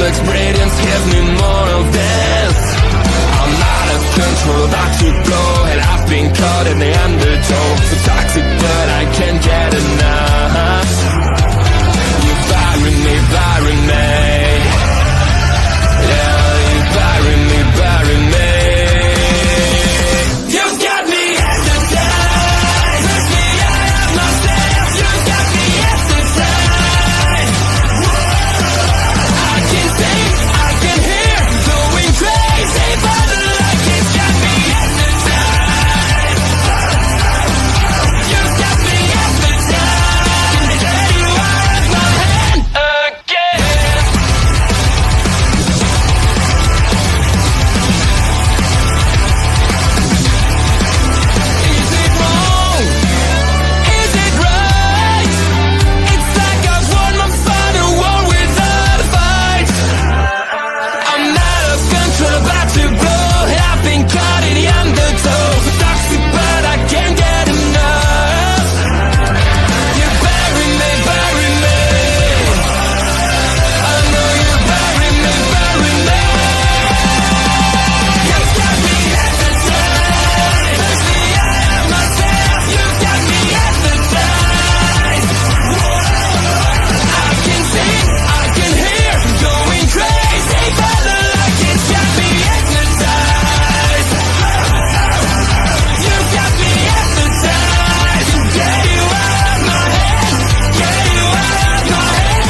experience, give me more of this. I'm out of control, about to blow, and I've been caught in the undertow. So toxic, but I can't get enough. You're burying me, burying me. Yeah, you're burying me, burying me. You've got me hypnotized. Push me out of myself. You've got me hypnotized. I can see, I can hear, going crazy, but the light has got me hypnotized. You've got me hypnotized. Can get you out of my hand again. Is it wrong? Is it right? It's like I've won my final war without a fight. I'm out of control, about to blow. I've been caught in the undertow. Toxic, but I can't get enough. You bury me, bury me. I know you bury me, bury me. You've got me hypnotized. Push me out of myself. You've got me hypnotized. I can see, I can hear, going crazy, but the light has got me hypnotized. You've got me hypnotized. Get you out of my head. Get you out of my head.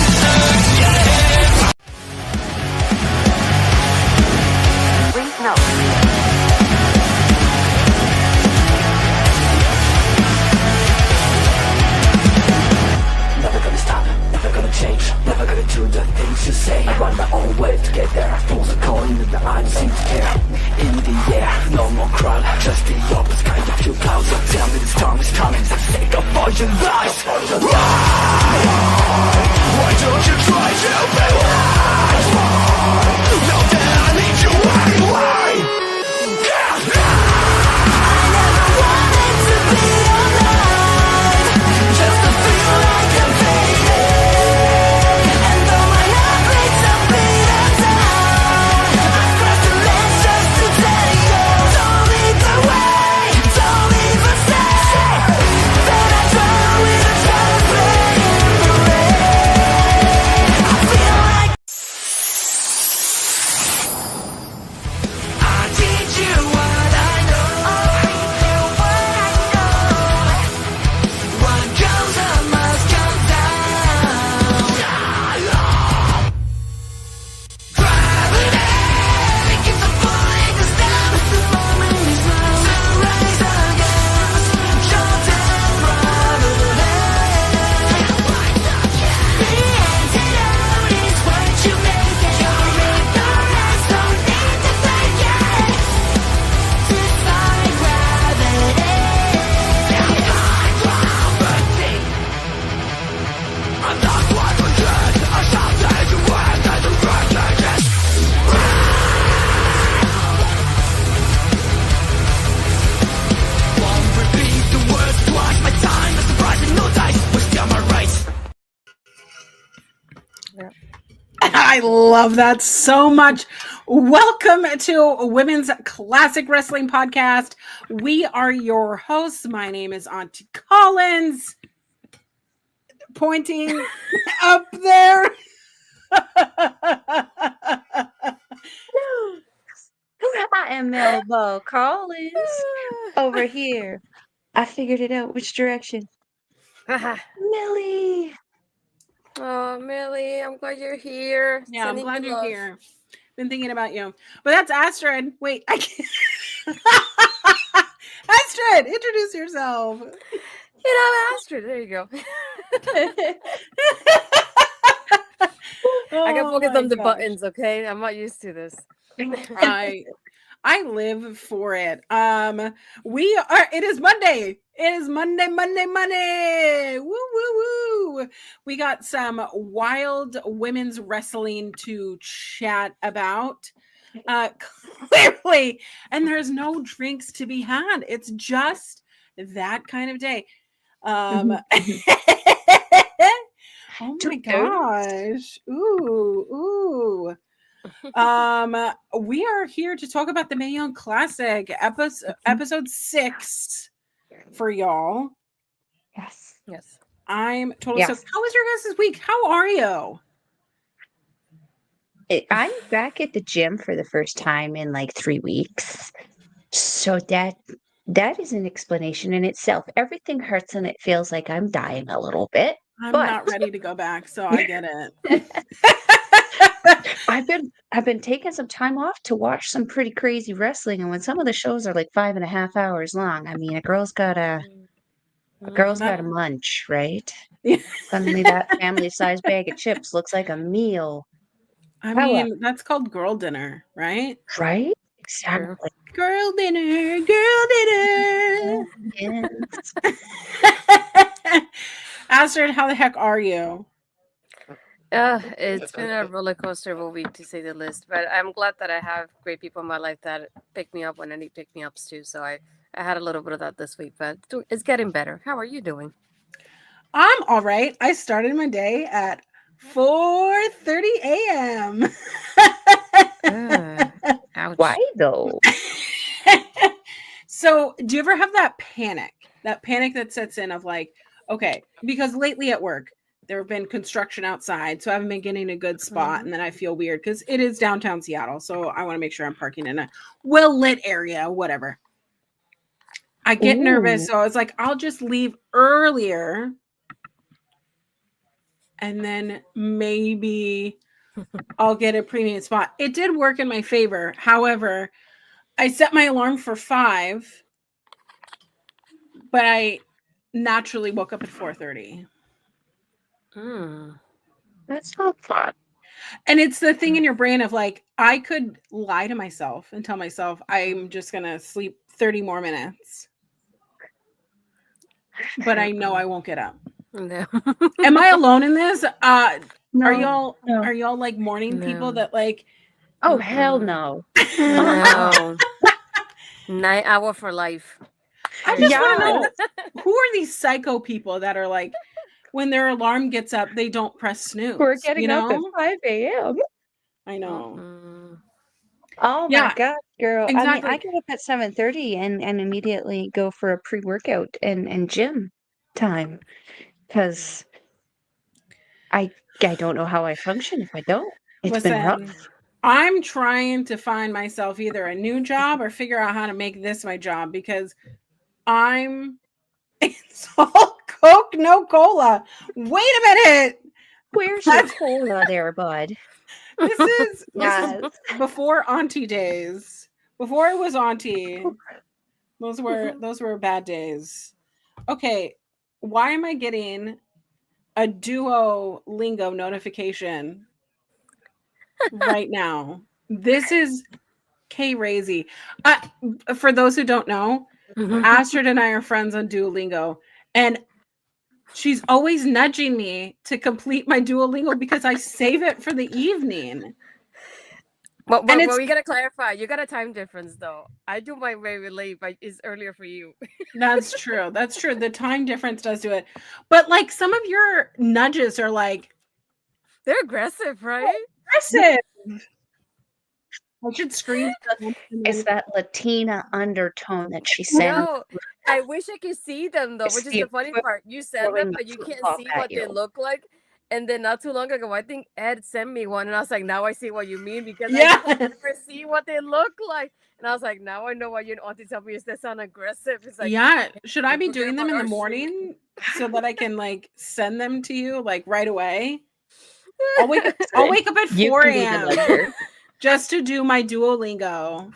Never gonna stop, never gonna change, never gonna do the things you say. Run my own way to get there. Pulls a coin and I don't seem to care. In the air, no more crowd, just the opposite kind of few clouds. So tell me the storm is coming, for the sake of all your lies. Why don't you try to be wise? Now that I need you anyway. Just to feel like I'm fading. And though my heart breaks, I'm beaten down. I press the lens just to tell you, don't lead the way, don't leave a sign. Then I drown with a child playing the rain. I feel like I teach you what I know. What comes up must come down. Gravity keeps on pulling us down. The moment is now to rise again. Show them probably. The antidote is what you make it. Your ignorance don't need to fake it. Defy gravity. I'm not what we did. I shall take you when I do recognize. Won't repeat the words twice. My time is surprising, no dice. We're still my rights. I love that so much. Welcome to Women's Classic Wrestling Podcast. We are your hosts. My name is Auntie Collins. Pointing up there. I am Melbo Collins over here. I figured it out. Which direction? Millie. Oh, Millie, I'm glad you're here. Yeah, I'm Sending glad you you're love. here. Been thinking about you. But that's Astrid. Wait, I can't. Astrid, introduce yourself. You know, Astrid. There you go. I got focused on the buttons, okay? I'm not used to this. I live for it. It is Monday. It is Monday. Woo, woo, woo. We got some wild women's wrestling to chat about. Clearly. And there's no drinks to be had. It's just that kind of day. Oh my gosh. Ooh. We are here to talk about the Mae Young Classic, episode 6 for y'all. Yes. Yes. I'm totally Yes. stoked. How was your guys' week? How are you? I'm back at the gym for the first time in like 3 weeks. So that is an explanation in itself. Everything hurts and it feels like I'm dying a little bit. I'm But not ready to go back, so I get it. I've been taking some time off to watch some pretty crazy wrestling, and when some of the shows are like 5.5 hours long, I mean, a girl's gotta munch, right? Yeah. Suddenly that family-sized bag of chips looks like a meal. I Hella. mean, that's called girl dinner, right? Right? True. Exactly. Girl dinner, girl dinner. Yes. Astrid, how the heck are you? It's been a roller coaster of a week to say the least, but I'm glad that I have great people in my life that pick me up when I need pick me ups too. So I had a little bit of that this week, but it's getting better. How are you doing? I'm all right. I started my day at 4:30 a.m. Ouch. Why though? So, do you ever have that panic? That panic that sets in of like, okay, because lately at work, there have been construction outside, so I haven't been getting a good spot, and then I feel weird because it is downtown Seattle, so I want to make sure I'm parking in a well-lit area, whatever. I get nervous, Ooh. so I was like, I'll just leave earlier, and then maybe I'll get a premium spot. It did work in my favor. However, I set my alarm for 5, but I naturally woke up at 4:30. That's not fun. And it's the thing in your brain of like, I could lie to myself and tell myself I'm just going to sleep 30 more minutes. But I know I won't get up. No. Am I alone in this? No, Are y'all like morning people No. that like Oh hell no. No. 9 hour for life. I just Yeah. want to know, who are these psycho people that are like, when their alarm gets up, they don't press snooze? We're getting up at know? 5 a.m. I know. Oh Yeah, my god, girl. I mean, exactly. I get up at 7:30 and immediately go for a pre-workout and gym time because I don't know how I function if I don't. It's been rough. Listen, I'm trying to find myself either a new job or figure out how to make this my job because it's all Coke, no cola. Wait a minute. Where's your cola there, bud? This is Yes. before auntie days. Before I was auntie. Those were bad days. Okay, why am I getting a Duolingo notification right now? This is crazy. For those who don't know, Astrid and I are friends on Duolingo, and she's always nudging me to complete my Duolingo because I save it for the evening. Well, And it's we gotta clarify. You got a time difference, though. I do mine very late, but it's earlier for you. that's true. That's true. The time difference does do it. But like some of your nudges are like They're aggressive, right? aggressive. I should screen. It's that Latina undertone that she sends. No, I wish I could see them though, It's which is the the funny part. You send them, throwing but you the can't flip-flop see at what they you. look like. And then not too long ago, I think Ed sent me one, and I was like, "Now I see what you mean because Yeah. I never see what they look like." And I was like, "Now I know why your auntie told me they sound aggressive." It's like, Yeah. Should I be forget doing them about in the our shit. morning so that I can like send them to you like right away? I'll wake up at You 4 can be the a.m. nudger. just to do my Duolingo.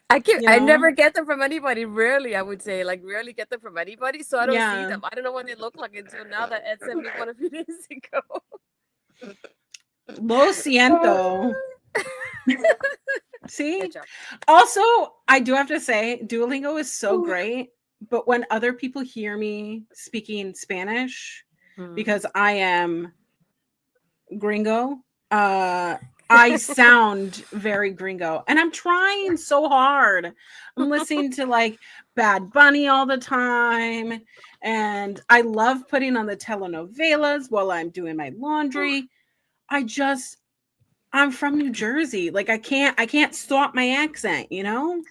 I You never know? get them from anybody. Rarely, I would say, like rarely get them from anybody. So I don't see Yeah. them. I don't know what they look like until now that Ed sent me one a few days ago. Lo siento. See? Good job. Also, I do have to say, Duolingo is so great, but when other people hear me speaking Spanish, because I am gringo, I sound very gringo, and I'm trying so hard. I'm listening to like Bad Bunny all the time, and I love putting on the telenovelas while I'm doing my laundry. I'm from New Jersey. Like I can't stop my accent, you know?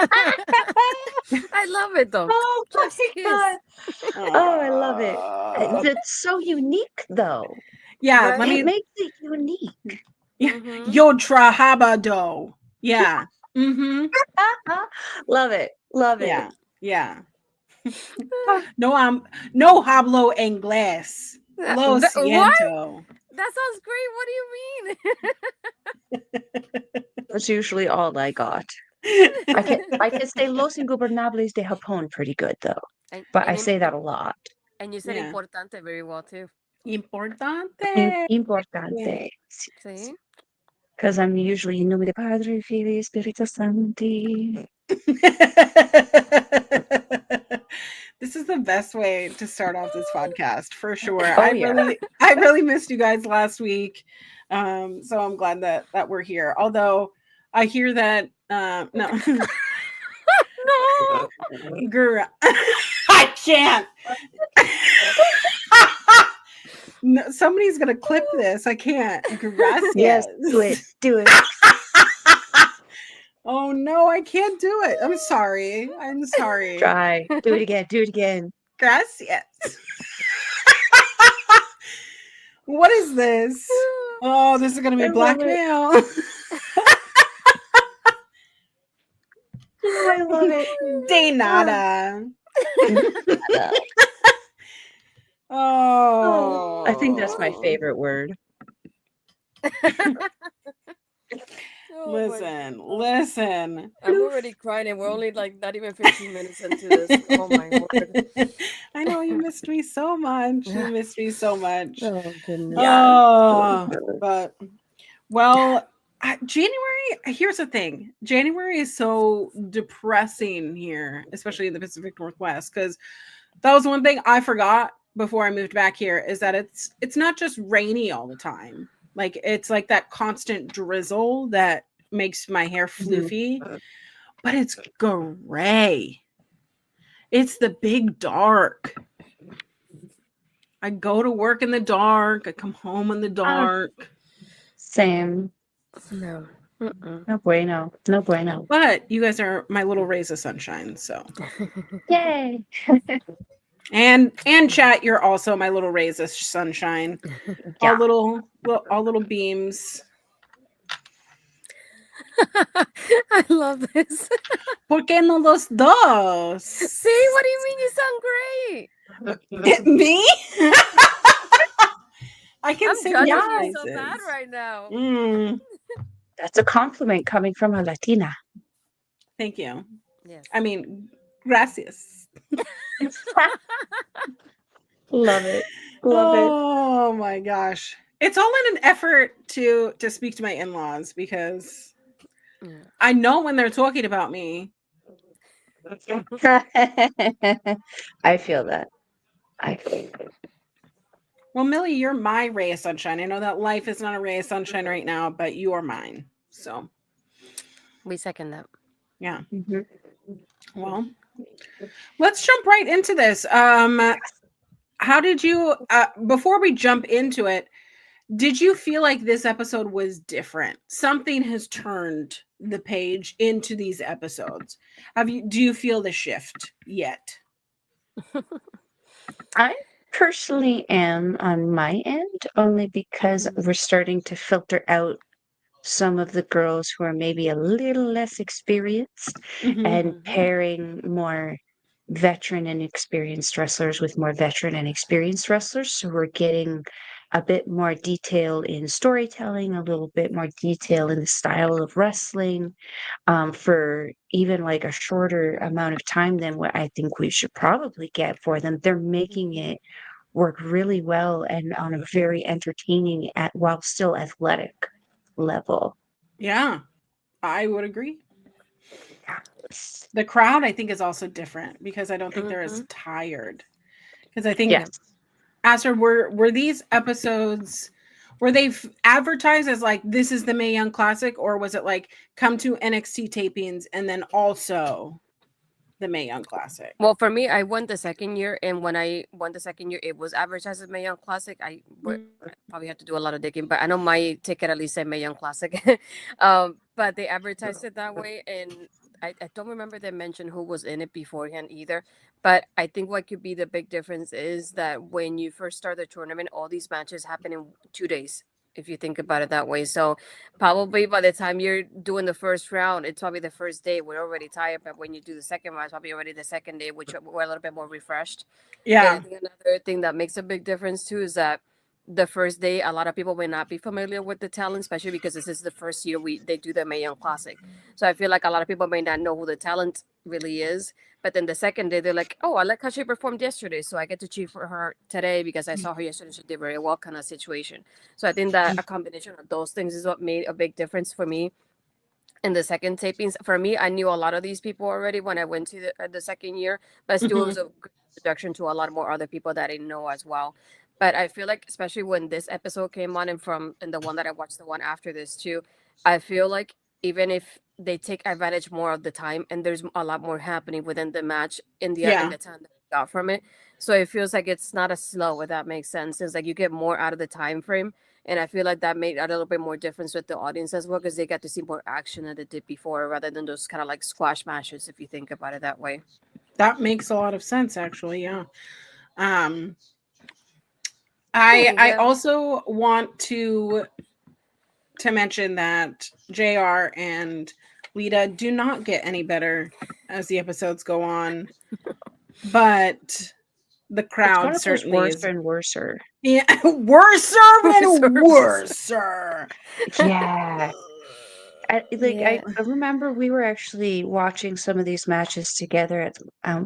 I love it though. Oh my Chef's kiss. God. Oh, I love it. It's so unique, though. Yeah, Right? let It me makes it unique. yeah. Mhm. Yo trabajado. Yeah. Mm-hmm. Love it. Love Yeah. it. Yeah. No hablo inglés. Lo What? siento. That sounds great. What do you mean? That's usually all I got. I can say Los Ingobernables de Japón pretty good, though. and, But I and, say that a lot. and you said Yeah. importante very well too. Importante. Importante. See? Because I'm usually in nomine Padre, Filii, Spiritus Sancti. This is the best way to start off this podcast for sure. Oh, yeah. I really missed you guys last week. So I'm glad that we're here. Although I hear that no No. girl, I can't. No, somebody's gonna clip this. I can't. Gracias. Yes, do it. Do it. Oh no, I can't do it. I'm sorry. I'm sorry. Try. Do it again. Do it again. Gracias. What is this? Oh, this is gonna be I love it. blackmail. Oh, I love it. De nada. Oh, I think that's my favorite word. Oh my Listen, God. listen. I'm already crying and we're only like not even 15 minutes into this. Oh my word. I know you missed me so much. You missed me so much. Oh goodness. Oh, but well, January. Here's the thing: January is so depressing here, especially in the Pacific Northwest, because that was one thing I forgot before I moved back here. Is that it's not just rainy all the time. Like it's like that constant drizzle that makes my hair floofy, but it's gray. It's the big dark. I go to work in the dark. I come home in the dark. Same. No. Mm-mm. No bueno. No bueno. But you guys are my little rays of sunshine. So Yay. and chat, you're also my little rays of sunshine. Yeah. All little beams. I love this. ¿Por qué no los dos? See, what do you mean? You sound great. Me? I can I'm sing judging your you so praises. bad right now. That's a compliment coming from a Latina. Thank you. Yes. I mean, gracias. Love it. Love it. Oh my gosh. It's all in an effort to speak to my in-laws because Yeah. I know when they're talking about me. I feel that. I feel that. Well, Millie, you're my ray of sunshine. I know that life is not a ray of sunshine right now, but you are mine. So, We second that. yeah. Mhm. Well, let's jump right into this. How did you before we jump into it, did you feel like this episode was different? Something has turned the page into these episodes. Do you feel the shift yet? I personally am on my end only because we're starting to filter out some of the girls who are maybe a little less experienced Mhm. and pairing more veteran and experienced wrestlers with more veteran and experienced wrestlers. So we're getting a bit more detail in storytelling, a little bit more detail in the style of wrestling, for even like a shorter amount of time than what I think we should probably get for them. They're making it work really well and on a very entertaining while still athletic level. Yeah, I would agree. The crowd, I think, is also different because I don't think they're as tired. Because I think, Yes. Aster, were these episodes, were they advertised as like this is the Mae Young Classic, or was it like come to NXT tapings and then also the Mae Young Classic. Well, for me, I won the second year, and when I won the second year, it was advertised as Mae Young Classic. I probably had to do a lot of digging, but I know my ticket at least said Mae Young Classic. But they advertised it that way, and I don't remember they mentioned who was in it beforehand either. But I think what could be the big difference is that when you first start the tournament, all these matches happen in 2 days, if you think about it that way. So probably by the time you're doing the first round, it's probably the first day we're already tired. But when you do the second round, it's probably already the second day, which we're a little bit more refreshed. And I Yeah. think another thing that makes a big difference too is that the first day, a lot of people may not be familiar with the talent, especially because this is the first year they do the Mae Young Classic. So I feel like a lot of people may not know who the talent really is. But then the second day, they're like, oh, I like how she performed yesterday, so I get to cheer for her today because I saw her yesterday. She did very well, kind of situation. So I think that a combination of those things is what made a big difference for me in the second tapings. For me, I knew a lot of these people already when I went to the second year, but still it was a good introduction to a lot more other people that I know as well. But I feel like, especially when this episode came on, and the one that I watched, the one after this too, I feel like even if they take advantage more of the time and there's a lot more happening within the match in the Yeah. time that we got from it, so it feels like it's not as slow, if that makes sense. It's like you get more out of the time frame, and I feel like that made a little bit more difference with the audience as well, because they got to see more action than they did before, rather than those kind of like squash matches, if you think about it that way. That makes a lot of sense, actually. Yeah. Um, I Yeah. also want to mention that JR and Lita do not get any better as the episodes go on, but the It's crowd one of those certainly worse is. and worser. Yeah, worser and worser. Yeah. Yeah. I remember we were actually watching some of these matches together at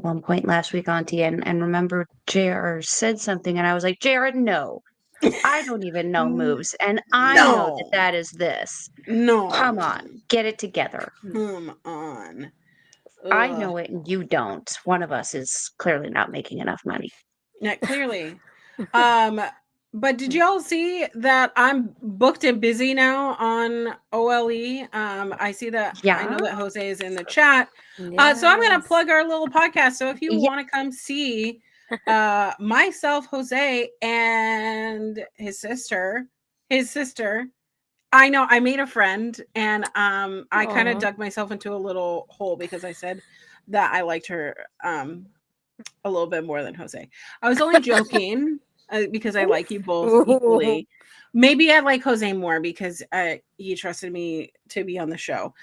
one point last week, Auntie, and remember JR said something, and I was like, JR, no, I don't even know moves, and I know that No, that is this. no, Come on, get it together. come on. I Ugh. know it, and you don't. One of us is clearly not making enough money. Yeah, clearly. Um, but did y'all see that I'm booked and busy now on OLE? I see that. I know Yeah, that Jose is in the chat. So I'm gonna Yes. plug our little podcast. So if you yeah. want to come see myself, Jose, and his sister. I know I made a friend, and I kind of Aw. dug myself into a little hole because I said that I liked her a little bit more than Jose. I was only joking because I like you both equally. Maybe I like Jose more because he trusted me to be on the show.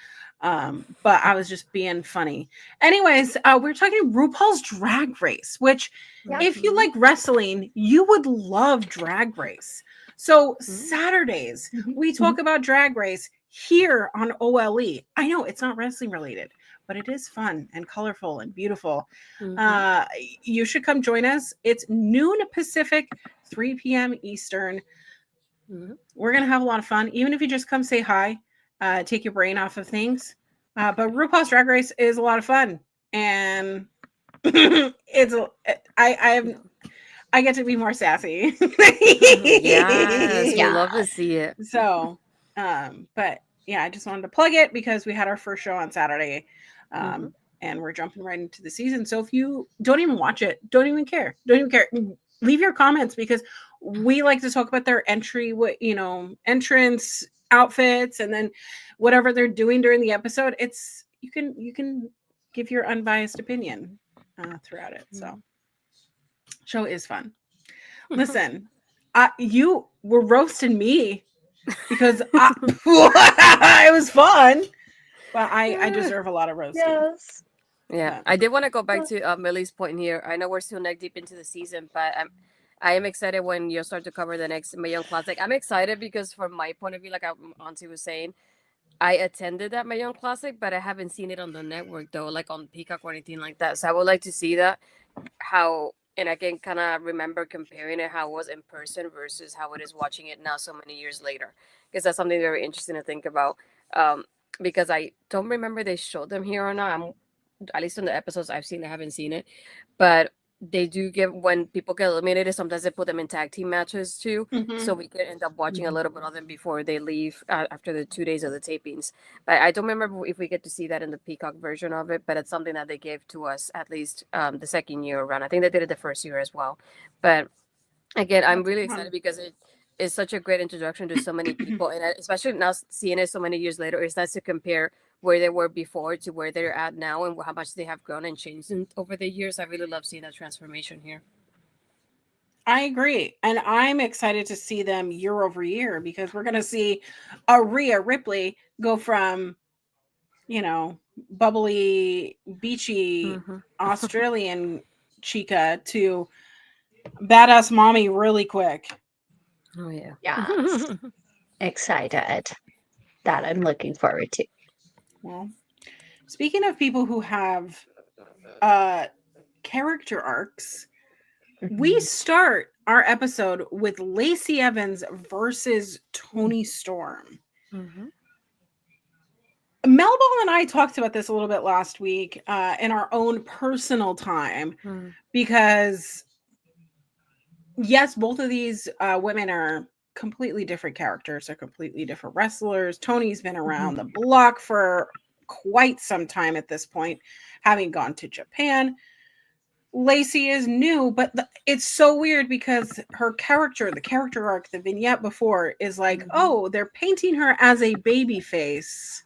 But I was just being funny. Anyways, we're talking RuPaul's Drag Race, which if you like wrestling, you would love Drag Race. So Saturdays, we talk about Drag Race here on OLE. I know it's not wrestling related, but it is fun and colorful and beautiful. You should come join us. It's noon Pacific, 3 p.m. Eastern. We're going to have a lot of fun, even if you just come say hi, take your brain off of things. But RuPaul's Drag Race is a lot of fun. And I get to be more sassy. Yes, we love to see it. So, but yeah, I just wanted to plug it because we had our first show on Saturday. And we're jumping right into the season. So if you don't even watch it, don't even care. Leave your comments because we like to talk about their entrance outfits, and then whatever they're doing during the episode. It's you can give your unbiased opinion throughout it. So show is fun. Listen, you were roasting me because it was fun, but I deserve a lot of roasting. Yes. Yeah, I did want to go back to Millie's point here. I know we're still neck deep into the season, but I am excited when you'll start to cover the next Mae Young Classic. I'm excited because from my point of view, like Auntie was saying, I attended that Mae Young Classic, but I haven't seen it on the network though, like on Peacock or anything like that. So I would like to see that, and I can kind of remember comparing it how it was in person versus how it is watching it now so many years later, because that's something very interesting to think about. Because I don't remember they showed them here or not. At least in the episodes I've seen, I haven't seen it. But they do give, when people get eliminated, sometimes they put them in tag team matches too, Mhm. so we could end up watching a little bit of them before they leave after the 2 days of the tapings. But I don't remember if we get to see that in the Peacock version of it, but it's something that they gave to us at least the second year around. I think they did it the first year as well. But again, I'm That's really fun. excited because it is such a great introduction to so many people, and especially now seeing it so many years later, it's nice to compare where they were before to where they're at now and how much they have grown and changed over the years. I really love seeing that transformation here. I agree. And I'm excited to see them year over year because we're going to see a Rhea Ripley go from, you know, bubbly, beachy Hmm. Australian chica to badass mommy really quick. Oh yeah. Yes. Excited. That I'm looking forward to. Well, speaking of people who have uh character arcs, we Mhm. start our episode with Lacey Evans versus Toni Storm. Hmm. Melball and I talked about this a little bit last week in our own personal time because, yes, both of these women are completely different characters, are completely different wrestlers. Tony's been around the block for quite some time at this point, having gone to Japan. Lacey is new, but it's so weird because her character, the character arc, the vignette before is like, oh, they're painting her as a baby face.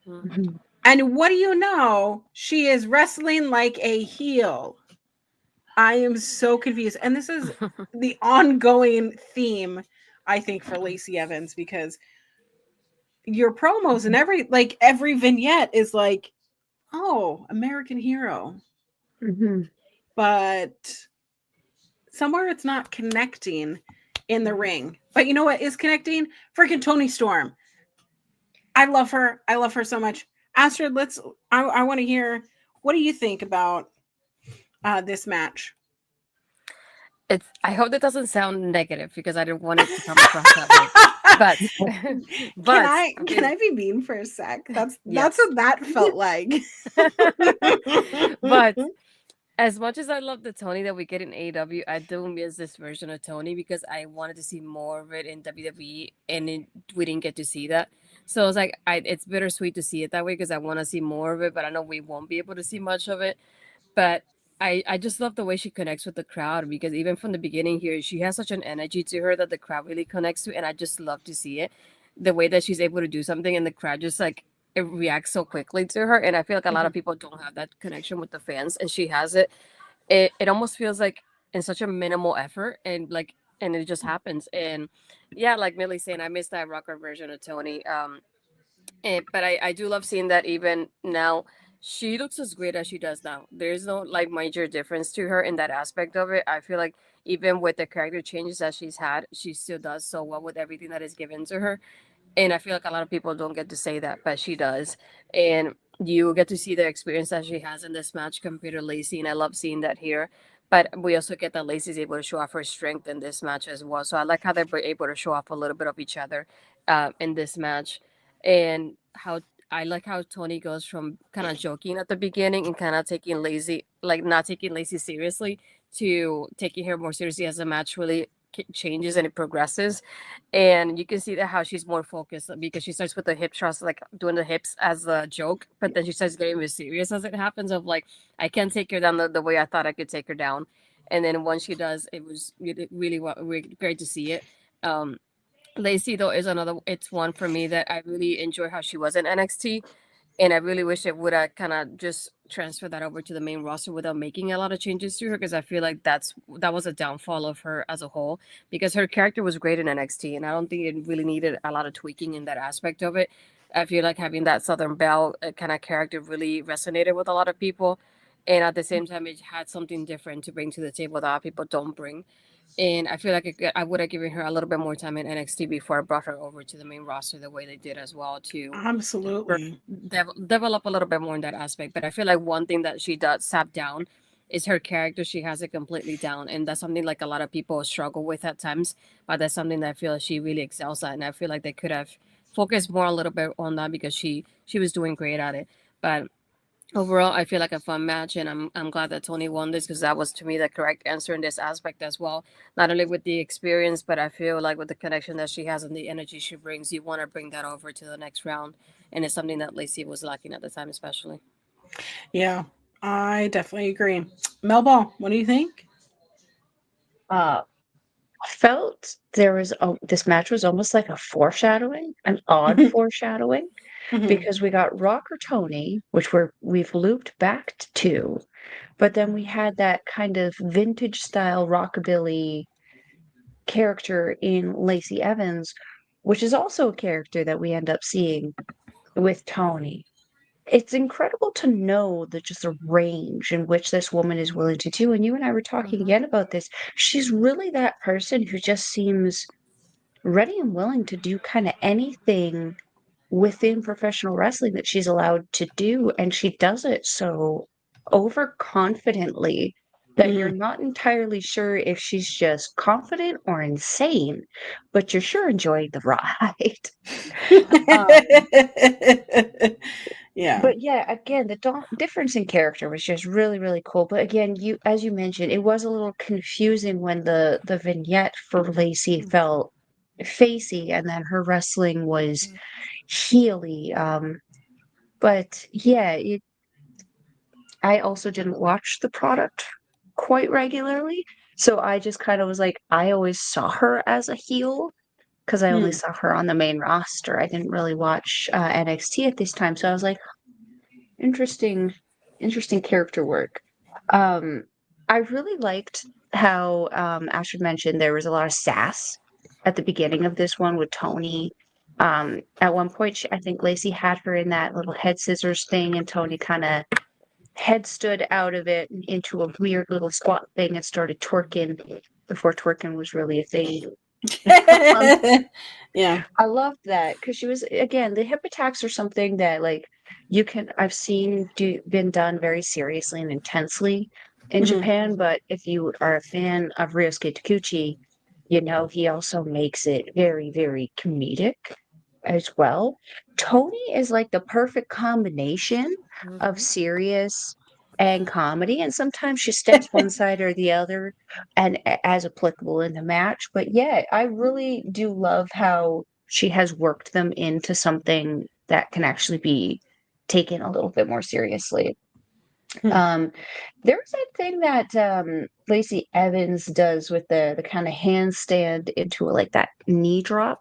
Mhm. And what do you know? She is wrestling like a heel. I am so confused. And this is the ongoing theme, I think, for Lacey Evans because your promos and every vignette is like, oh, American hero. Mhm. But somewhere it's not connecting in the ring. But you know what is connecting? Freaking Toni Storm. I love her. I love her so much. Astrid, I want to hear, what do you think about this match? It's. I hope that doesn't sound negative because I didn't want it to come across that way. But, Can but I I can mean, I be mean for a sec? That's yes. what that felt like. But as much as I love the Tony that we get in AEW, I do miss this version of Tony because I wanted to see more of it in WWE, and we didn't get to see that. So it's like it's bittersweet to see it that way because I want to see more of it, but I know we won't be able to see much of it. But I just love the way she connects with the crowd because even from the beginning here, she has such an energy to her that the crowd really connects to, and I just love to see it. The way that she's able to do something and the crowd just like it reacts so quickly to her, and I feel like a lot of Mhm. people don't have that connection with the fans, and she has it. It almost feels like in such a minimal effort, and like and it just happens. And yeah, like Millie's saying, I miss that rocker version of Tony. But I do love seeing that even now she looks as great as she does now. There's no like major difference to her in that aspect of it. I feel like even with the character changes that she's had, she still does so well with everything that is given to her. And I feel like a lot of people don't get to say that, but she does. And you get to see the experience that she has in this match compared to Lacey, and I love seeing that here. But we also get that Lacey's able to show off her strength in this match as well. So I like how they're able to show off a little bit of each other in this match, and how I like how Tony goes from kind of joking at the beginning and kind of taking Lacey, like not taking Lacey seriously, to taking her more seriously as the match really changes and it progresses. And you can see that how she's more focused because she starts with the hip thrust, like doing the hips as a joke, but then she starts getting more serious as it happens. Of like, I can't take her down the way I thought I could take her down. And then once she does, it was really great to see it. Um, Lacey though is another. It's one for me that I really enjoy how she was in NXT, and I really wish it would have kind of just transferred that over to the main roster without making a lot of changes to her because I feel like that was a downfall of her as a whole because her character was great in NXT, and I don't think it really needed a lot of tweaking in that aspect of it. I feel like having that Southern Belle kind of character really resonated with a lot of people, and at the same time, it had something different to bring to the table that other people don't bring. And I feel like I would have given her a little bit more time in NXT before I brought her over to the main roster the way they did as well to her Absolutely. develop a little bit more in that aspect. But I feel like one thing that she does tap down is her character. She has it completely down, and that's something like a lot of people struggle with at times. But that's something that I feel like she really excels at, and I feel like they could have focused more a little bit on that because she was doing great at it. But Overall, I feel like a fun match, and I'm glad that Toni won this because that was to me the correct answer in this aspect as well. Not only with the experience, but I feel like with the connection that she has and the energy she brings, you want to bring that over to the next round, and it's something that Lacey was lacking at the time, especially. Yeah, I definitely agree. Melba, what do you think? Uh, I felt there was this match was almost like a foreshadowing, an odd Mhm, foreshadowing, mhm, because we got Rock or Tony, which we've looped back to, but then we had that kind of vintage style rockabilly character in Lacey Evans, which is also a character that we end up seeing with Tony. It's incredible to know that just the range in which this woman is willing to do. And you and I were talking Mm-hmm. again about this. She's really that person who just seems ready and willing to do kind of anything within professional wrestling that she's allowed to do. And she does it so overconfidently that you're mhm. not entirely sure if she's just confident or insane, but you're sure enjoying the ride. um, Yeah. but yeah, again, the difference in character was just really, really cool. But again, as you mentioned, it was a little confusing when the vignette for Lacey felt facey, and then her wrestling was heely. But yeah, I also didn't watch the product quite regularly, so I just kind of was like, I always saw her as a heel because I only Hmm. saw her on the main roster. I didn't really watch NXT at this time, so I was like, interesting, interesting character work. Um, I really liked how Astrid mentioned there was a lot of sass at the beginning of this one with Toni. At one point, I think Lacey had her in that little head scissors thing, and Toni kind of head stood out of it into a weird little squat thing and started twerking before twerking was really a thing. Um, Yeah. I loved that because she was again the hip attacks are something that like I've seen been done very seriously and intensely in Mhm. Japan, but if you are a fan of Ryosuke Takuchi, you know he also makes it very, very comedic as well. Tony is like the perfect combination of Mm-hmm. serious and comedy, and sometimes she steps one side or the other and as applicable in the match. But yeah, I really do love how she has worked them into something that can actually be taken a little bit more seriously. Hmm. Um, there's that thing that Lacey Evans does with the kind of handstand into like that knee drop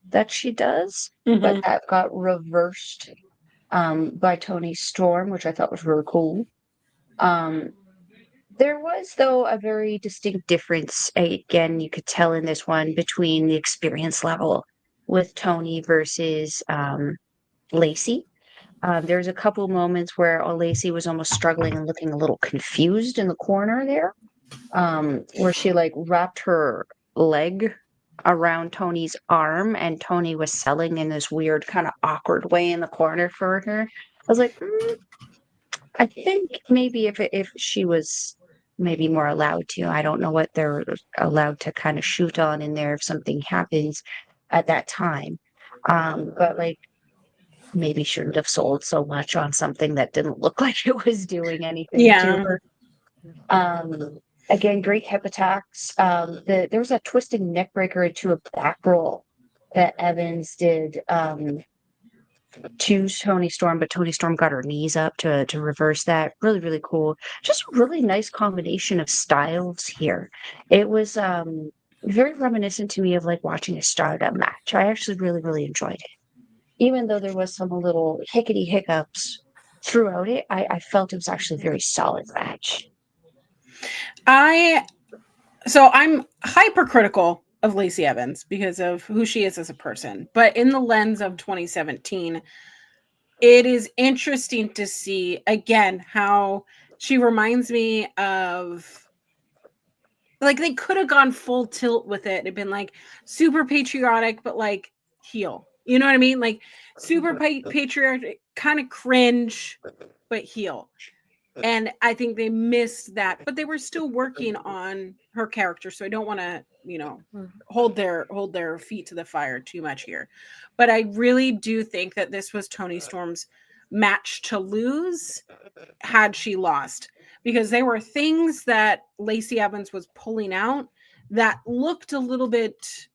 that she does, but Mhm. that got reversed by Tony Storm, which I thought was really cool. Um, there was, though, a very distinct difference. Again, you could tell in this one between the experience level with Tony versus Lacey. There's a couple moments where Lacey was almost struggling and looking a little confused in the corner there, where she like wrapped her leg around Tony's arm, and Tony was selling in this weird, kind of awkward way in the corner for her. I was like, I think maybe if she was maybe more allowed to, I don't know what they're allowed to kind of shoot on in there if something happens at that time. But like maybe shouldn't have sold so much on something that didn't look like it was doing anything to Yeah. her. Um, again, great hip attacks. There was a twisting neck breaker into a back roll that Evans did. To Tony Storm, but Tony Storm got her knees up to reverse that. Really, really cool. Just a really nice combination of styles here. It was very reminiscent to me of like watching a Stardom match. I actually really, really enjoyed it. Even though there was some little hickety hiccups throughout it, I felt it was actually a very solid match. I so I'm hypercritical of Lacey Evans because of who she is as a person. But in the lens of 2017, it is interesting to see again how she reminds me of, like, they could have gone full tilt with it and been like super patriotic, but like heel. You know what I mean? Like super patriotic, kind of cringe, but heel. And I think they missed that, but they were still working on her character, so I don't want to, hold their feet to the fire too much here. But I really do think that this was Tony Storm's match to lose had she lost, because there were things that Lacey Evans was pulling out that looked a little bit,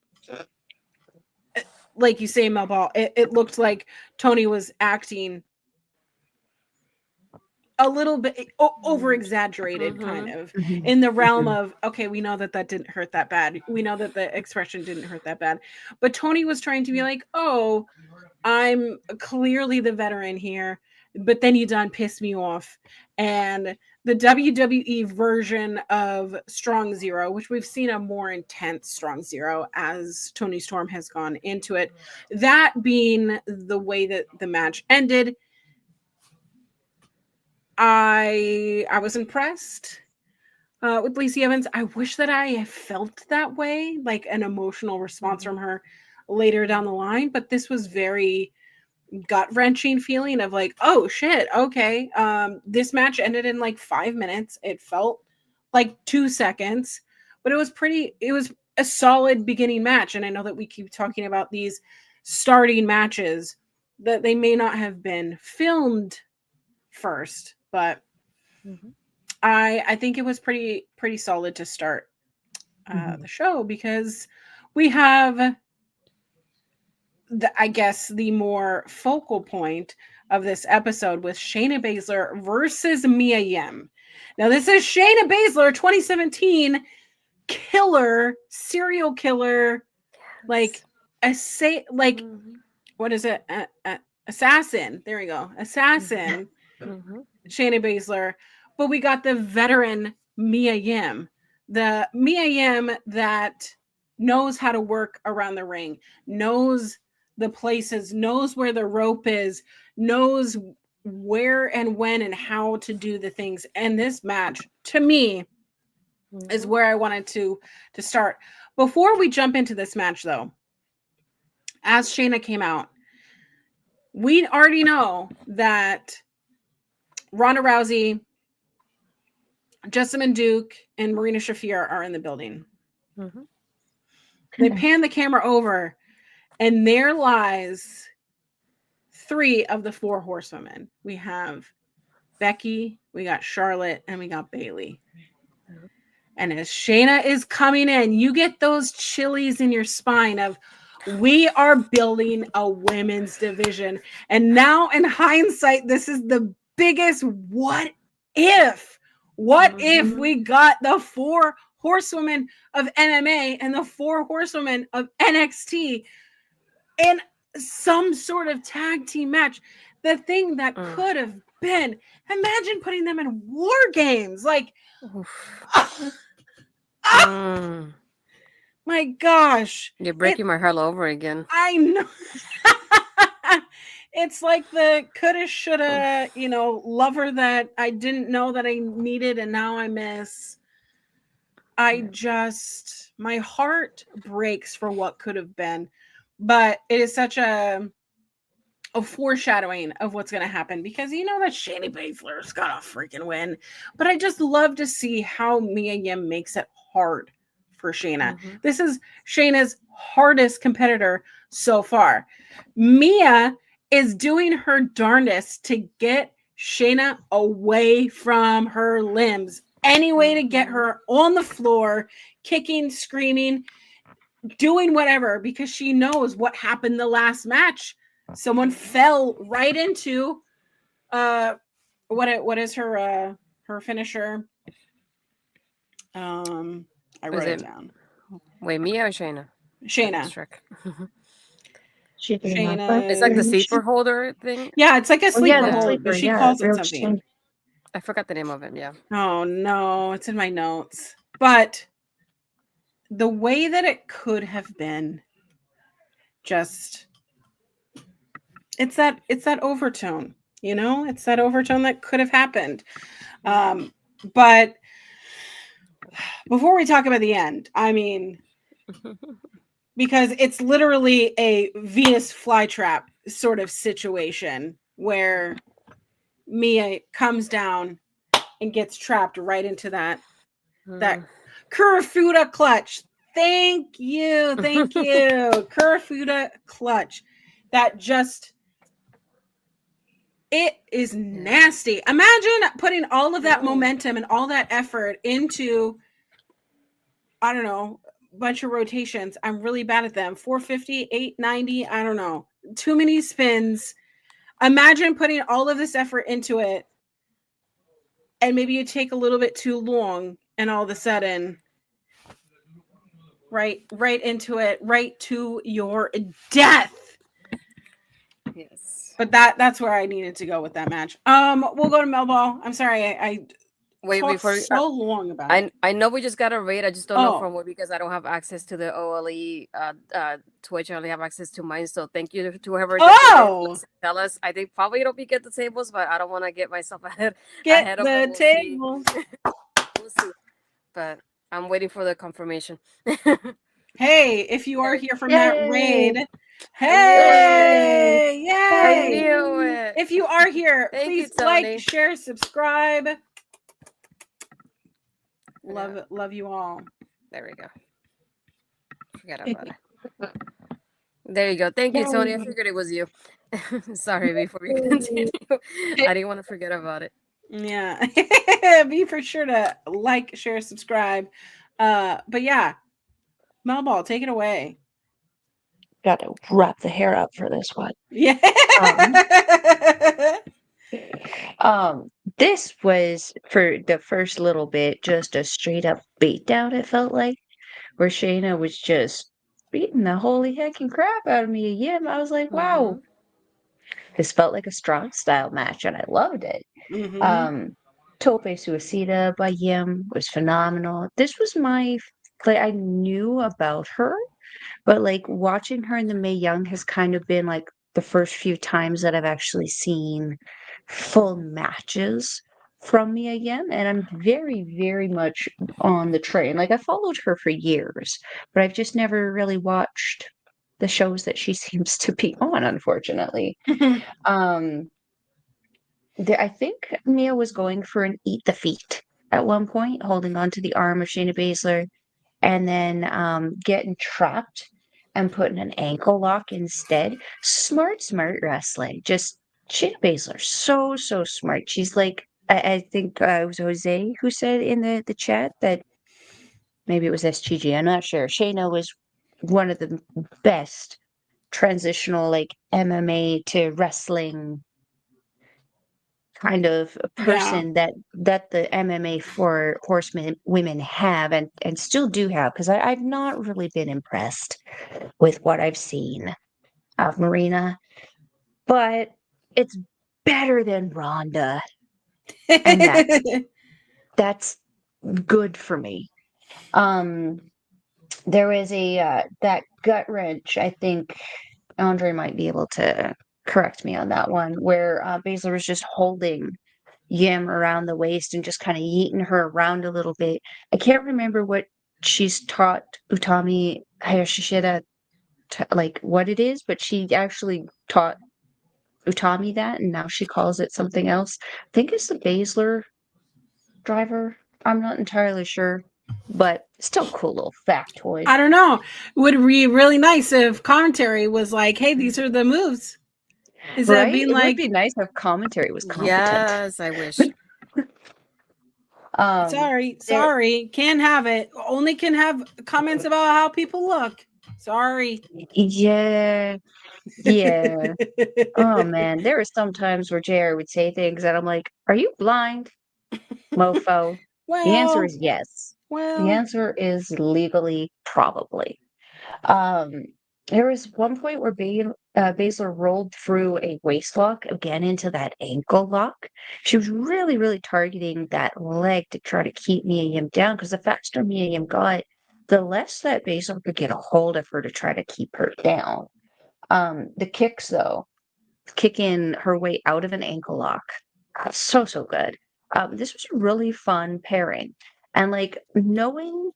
like you say, Mel Ball, it looked like Toni was acting a little bit over exaggerated, kind of in the realm of, okay, we know that didn't hurt that bad. We know that the expression didn't hurt that bad. But Toni was trying to be like, oh, I'm clearly the veteran here, but then you done pissed me off. And the WWE version of Strong Zero, which we've seen a more intense Strong Zero as Toni Storm has gone into it, that being the way that the match ended, I was impressed with Lacey Evans. I wish that I felt that way, like an emotional response from her later down the line, but this was very gut-wrenching feeling of like, oh shit, okay, this match ended in like 5 minutes. It felt like 2 seconds, but it was a solid beginning match. And I know that we keep talking about these starting matches, that they may not have been filmed first, but I think it was pretty solid to start the show, because we have I guess the more focal point of this episode with Shayna Baszler versus Mia Yim. Now, this is Shayna Baszler, 2017 killer, serial killer, like what is it? Assassin. There we go. Assassin. Shayna Baszler. But we got the veteran Mia Yim. The Mia Yim that knows how to work around the ring, knows the places, knows where the rope is, knows where and when and how to do the things. And this match, to me, is where I wanted to start. Before we jump into this match, though, as Shayna came out, we already know that Ronda Rousey, Jessamine Duke, and Marina Shafir are in the building. They pan the camera over, and there lies 3 of the 4 horsewomen. We have Becky, we got Charlotte, and we got Bayley. And as Shayna is coming in, you get those chilies in your spine of, we are building a women's division. And now in hindsight, this is the biggest what if. What if we got the 4 horsewomen of MMA and the 4 horsewomen of NXT in some sort of tag team match? The thing that could have been, imagine putting them in War Games. Like, my gosh. You're breaking my heart all over again. I know. It's like the coulda, shoulda, lover that I didn't know that I needed and now I miss. My heart breaks for what could have been, but it is such a foreshadowing of what's going to happen, because you know that Shayna Baszler's got a freaking win, but I just love to see how Mia Yim makes it hard for Shayna. This is Shayna's hardest competitor so far. Mia is doing her darndest to get Shayna away from her limbs. Any way to get her on the floor, kicking, screaming, doing whatever, because she knows what happened the last match. Someone fell right into what is her finisher? I wrote it down. Wait, Mia or Shayna? Shayna. Shayna. It's like the sleeper holder thing. Yeah, it's like a sleeper the hold, sleeper, but she calls it real something. I forgot the name of it. Yeah. Oh no, it's in my notes. But the way that it could have been, just it's that overtone, it's that overtone that could have happened. But before we talk about the end, I mean, because it's literally a Venus flytrap sort of situation where Mia comes down and gets trapped right into that Kurafuda clutch. Thank you. Kurafuda clutch. That just, It is nasty. Imagine putting all of that momentum and all that effort into, I don't know, a bunch of rotations. I'm really bad at them. 450, 890, I don't know. Too many spins. Imagine putting all of this effort into it, and maybe you take a little bit too long, and all of a sudden, right into it, right to your death. Yes. But that's where I needed to go with that match. We'll go to Melball. I'm sorry, I Wait, talked before so long about it. I know we just got a raid. I just don't know Oh. from what, because I don't have access to the OLE Twitch. I only have access to mine. So thank you to whoever. Oh! Tell us. I think probably it'll be get the tables, but I don't want to get myself ahead Get of the it. We'll table. see. We'll see. But I'm waiting for the confirmation. Hey, if you are here from that raid, Yay! hey, I yay! knew it. If you are here, Thank you, please Toni. like, share, subscribe. Yeah. Love you all. There we go. Forget about it. There you go. Thank you, Toni. I figured it was you. Sorry, before we continue, I didn't want to forget about it. Yeah. Be for sure to like, share, subscribe. But yeah, Melball, take it away. Got to wrap the hair up for this one. Yeah. This was for the first little bit just a straight up beatdown, it felt like, where Shayna was just beating the holy heckin' crap out of Mia Yim. I was like, wow, this felt like a strong style match, and I loved it. Tope Suicida by Yim was phenomenal. This was I knew about her, but like watching her in the Mae Young has kind of been like the first few times that I've actually seen full matches from Mia Yim, and I'm very, very much on the train. Like I followed her for years, but I've just never really watched the shows that she seems to be on, unfortunately. I think Mia was going for an eat the feet at one point, holding onto the arm of Shayna Baszler, and then getting trapped and putting an ankle lock instead. Smart wrestling. Just Shayna Baszler, so smart. She's like, I think it was Jose who said in the chat that maybe it was SGG. I'm not sure. Shayna was one of the best transitional like MMA to wrestling kind of a person that the MMA for horsemen women have and still do have, because I've not really been impressed with what I've seen of Marina, but it's better than Rhonda, and that's good for me. There was a that gut wrench. I think Andre might be able to correct me on that one, where Baszler was just holding Yim around the waist and just kind of yeeting her around a little bit. I can't remember what she's taught Utami Hayashishida, like what it is, but she actually taught Utami that, and now she calls it something else. I think it's the Baszler driver. I'm not entirely sure, but still cool little factoid. I don't know. It would be really nice if commentary was like, hey, these are the moves. Instead of being It like, would be nice if commentary was competent. Yes, I wish. Sorry, can't have it. Only can have comments about how people look. Sorry. Yeah. Oh man, there were some times where JR would say things and I'm like, are you blind, mofo? Well, The answer is yes. well, The answer is legally probably. There was one point where Baszler rolled through a waist lock again into that ankle lock. She was really, really targeting that leg to try to keep Mia Yim down, because the faster Mia Yim got, the less that Baszler could get a hold of her to try to keep her down. The kicks, though, kicking her way out of an ankle lock, so good. This was a really fun pairing, and like knowing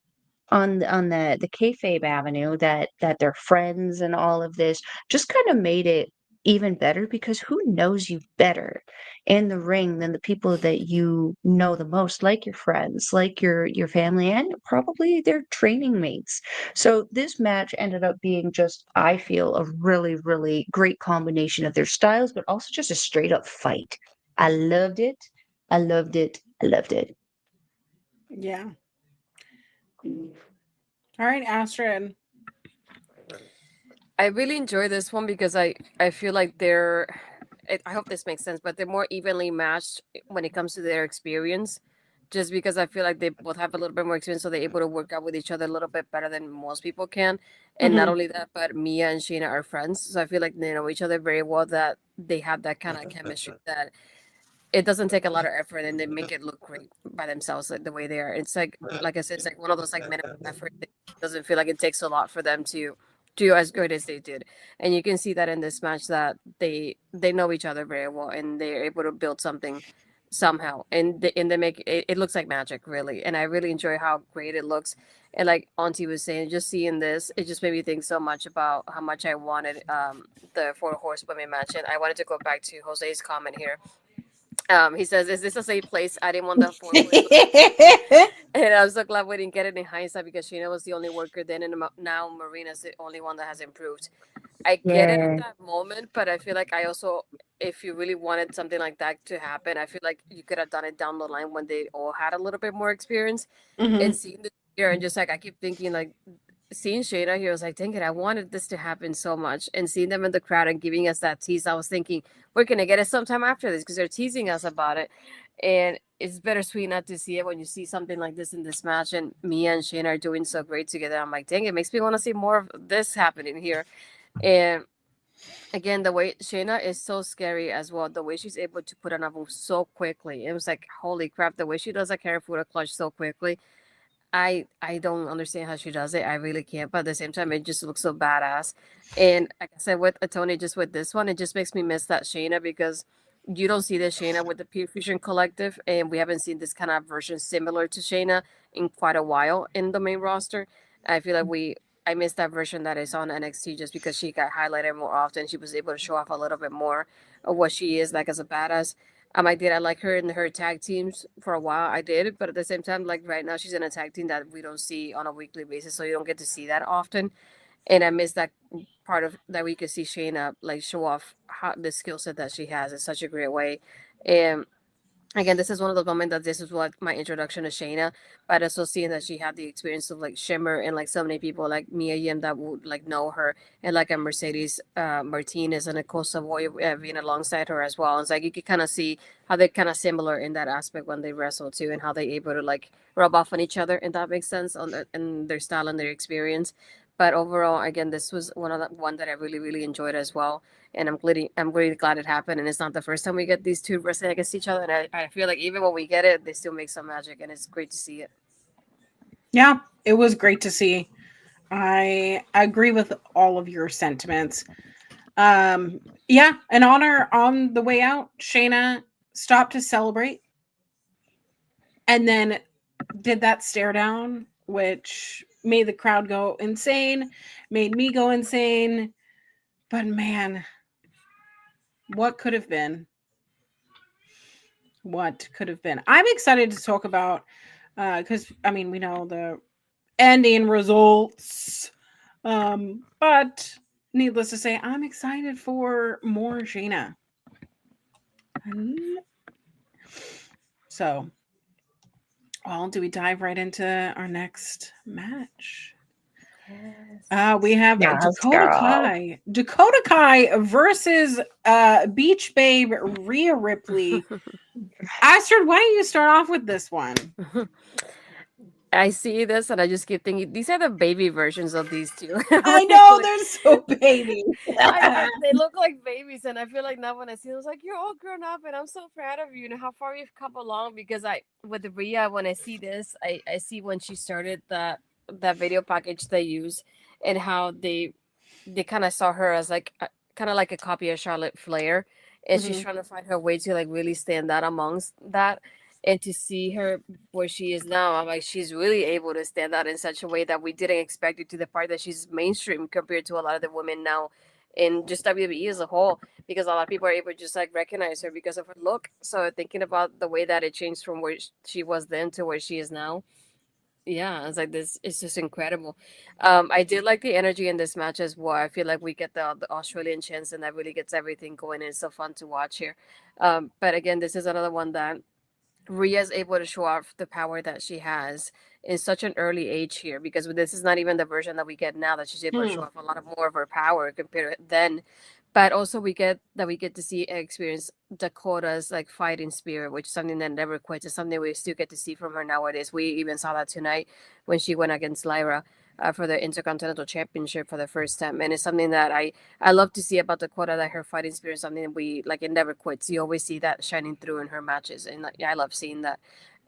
on the kayfabe avenue that they're friends and all of this just kind of made it even better because who knows you better in the ring than the people that you know the most, like your friends, like your family, and probably their training mates. So this match ended up being just, I feel, a really, really great combination of their styles, but also just a straight up fight. I loved it. I loved it. I loved it. Yeah. All right, Astrid. I really enjoy this one because I feel like they're I hope this makes sense, but they're more evenly matched when it comes to their experience. Just because I feel like they both have a little bit more experience, so they're able to work out with each other a little bit better than most people can. And not Mhm. only that, but Mia and Shayna are friends, so I feel like they know each other very well. That they have that kind of chemistry that it doesn't take a lot of effort, and they make it look great by themselves, like the way they are. It's like I said, it's like one of those like minimum effort. It doesn't feel like it takes a lot for them to do as good as they did, and you can see that in this match that they know each other very well, and they're able to build something somehow, and they make it, it looks like magic, really. And I really enjoy how great it looks. And like Auntie was saying, just seeing this, it just made me think so much about how much I wanted the four horsewomen match. And I wanted to go back to Jose's comment here. He says, "Is this a safe place? I didn't want the four horsewomen." And I'm so glad we didn't get it in hindsight because Sheena was the only worker then, and now Marina's the only one that has improved. I get it at Yeah. that moment, but I feel like I also, if you really wanted something like that to happen, I feel like you could have done it down the line when they all had a little bit more experience. And Mhm. seeing this here, and just like I keep thinking, like seeing Shayna here, I was like, dang it, I wanted this to happen so much. And seeing them in the crowd and giving us that tease, I was thinking, we're going to get it sometime after this because they're teasing us about it. And it's bittersweet not to see it when you see something like this in this match. And Mia and Shayna are doing so great together. I'm like, dang, it makes me want to see more of this happening here. And again, the way Shayna is so scary as well, the way she's able to put on a move so quickly. It was like, holy crap, the way she does a carry foot clutch so quickly. I don't understand how she does it. I really can't. But at the same time, it just looks so badass. And like I said, with Toni, just with this one, it just makes me miss that Shayna because you don't see this Shayna with the Pure Fusion Collective, and we haven't seen this kind of version similar to Shayna in quite a while in the main roster. I feel like I missed that version that is on NXT just because she got highlighted more often. She was able to show off a little bit more of what she is like as a badass. I like her in her tag teams for a while. I did, but at the same time, like right now, she's in a tag team that we don't see on a weekly basis, so you don't get to see that often. And I miss that part of that we could see Shayna like show off how the skill set that she has in such a great way. And again, this is one of those moments that this is what my introduction to Shayna, but also seeing that she had the experience of like Shimmer and like so many people like Mia Yim that would like know her, and like a Mercedes Martinez and Nicole Savoy being alongside her as well. It's like you could kind of see how they're kind of similar in that aspect when they wrestle too, and how they're able to like rub off on each other, and that makes sense on in their style and their experience. But overall, again, this was one that I really really enjoyed as well, and I'm really glad it happened. And it's not the first time we get these two wrestling against each other. And I feel like even when we get it, they still make some magic, and it's great to see it. Yeah, it was great to see. I agree with all of your sentiments. Yeah, an honor on the way out. Shayna stopped to celebrate and then did that stare down, which made the crowd go insane, made me go insane. But man, what could have been? What could have been? I'm excited to talk about because I mean we know the ending results, but needless to say, I'm excited for more Shayna. So, well, do we dive right into our next match? We have Yes, Dakota girl. Kai. Dakota Kai versus Beach Babe Rhea Ripley. Astrid, why don't you start off with this one? I see this and I just keep thinking these are the baby versions of these two. I know Like, they're so baby. they look like babies, and I feel like now when I see them, it's like you're all grown up, and I'm so proud of you and how far you've come along. Because I with Rhea, when I see this, I see when she started that video package they use, and how they kind of saw her as like kind of like a copy of Charlotte Flair, and she's Mhm. trying to find her way to like really stand out amongst that. And to see her where she is now, I'm like, she's really able to stand out in such a way that we didn't expect it, to the part that she's mainstream compared to a lot of the women now in just WWE as a whole, because a lot of people are able to just like recognize her because of her look. So thinking about the way that it changed from where she was then to where she is now, yeah, it's like this. It's just incredible. I did like the energy in this match as well. I feel like we get the Australian chance, and that really gets everything going. It's so fun to watch here. But again, this is another one that Rhea is able to show off the power that she has in such an early age here, because this is not even the version that we get now, that she's able to show off a lot of more of her power compared to then. But also we get to see and experience Dakota's like fighting spirit, which is something that never quits. It's something we still get to see from her nowadays. We even saw that tonight when she went against Lyra for the Intercontinental Championship for the first time, and it's something that I love to see about Dakota, that her fighting spirit is something that we like, it never quits. You always see that shining through in her matches, and like, yeah, I love seeing that.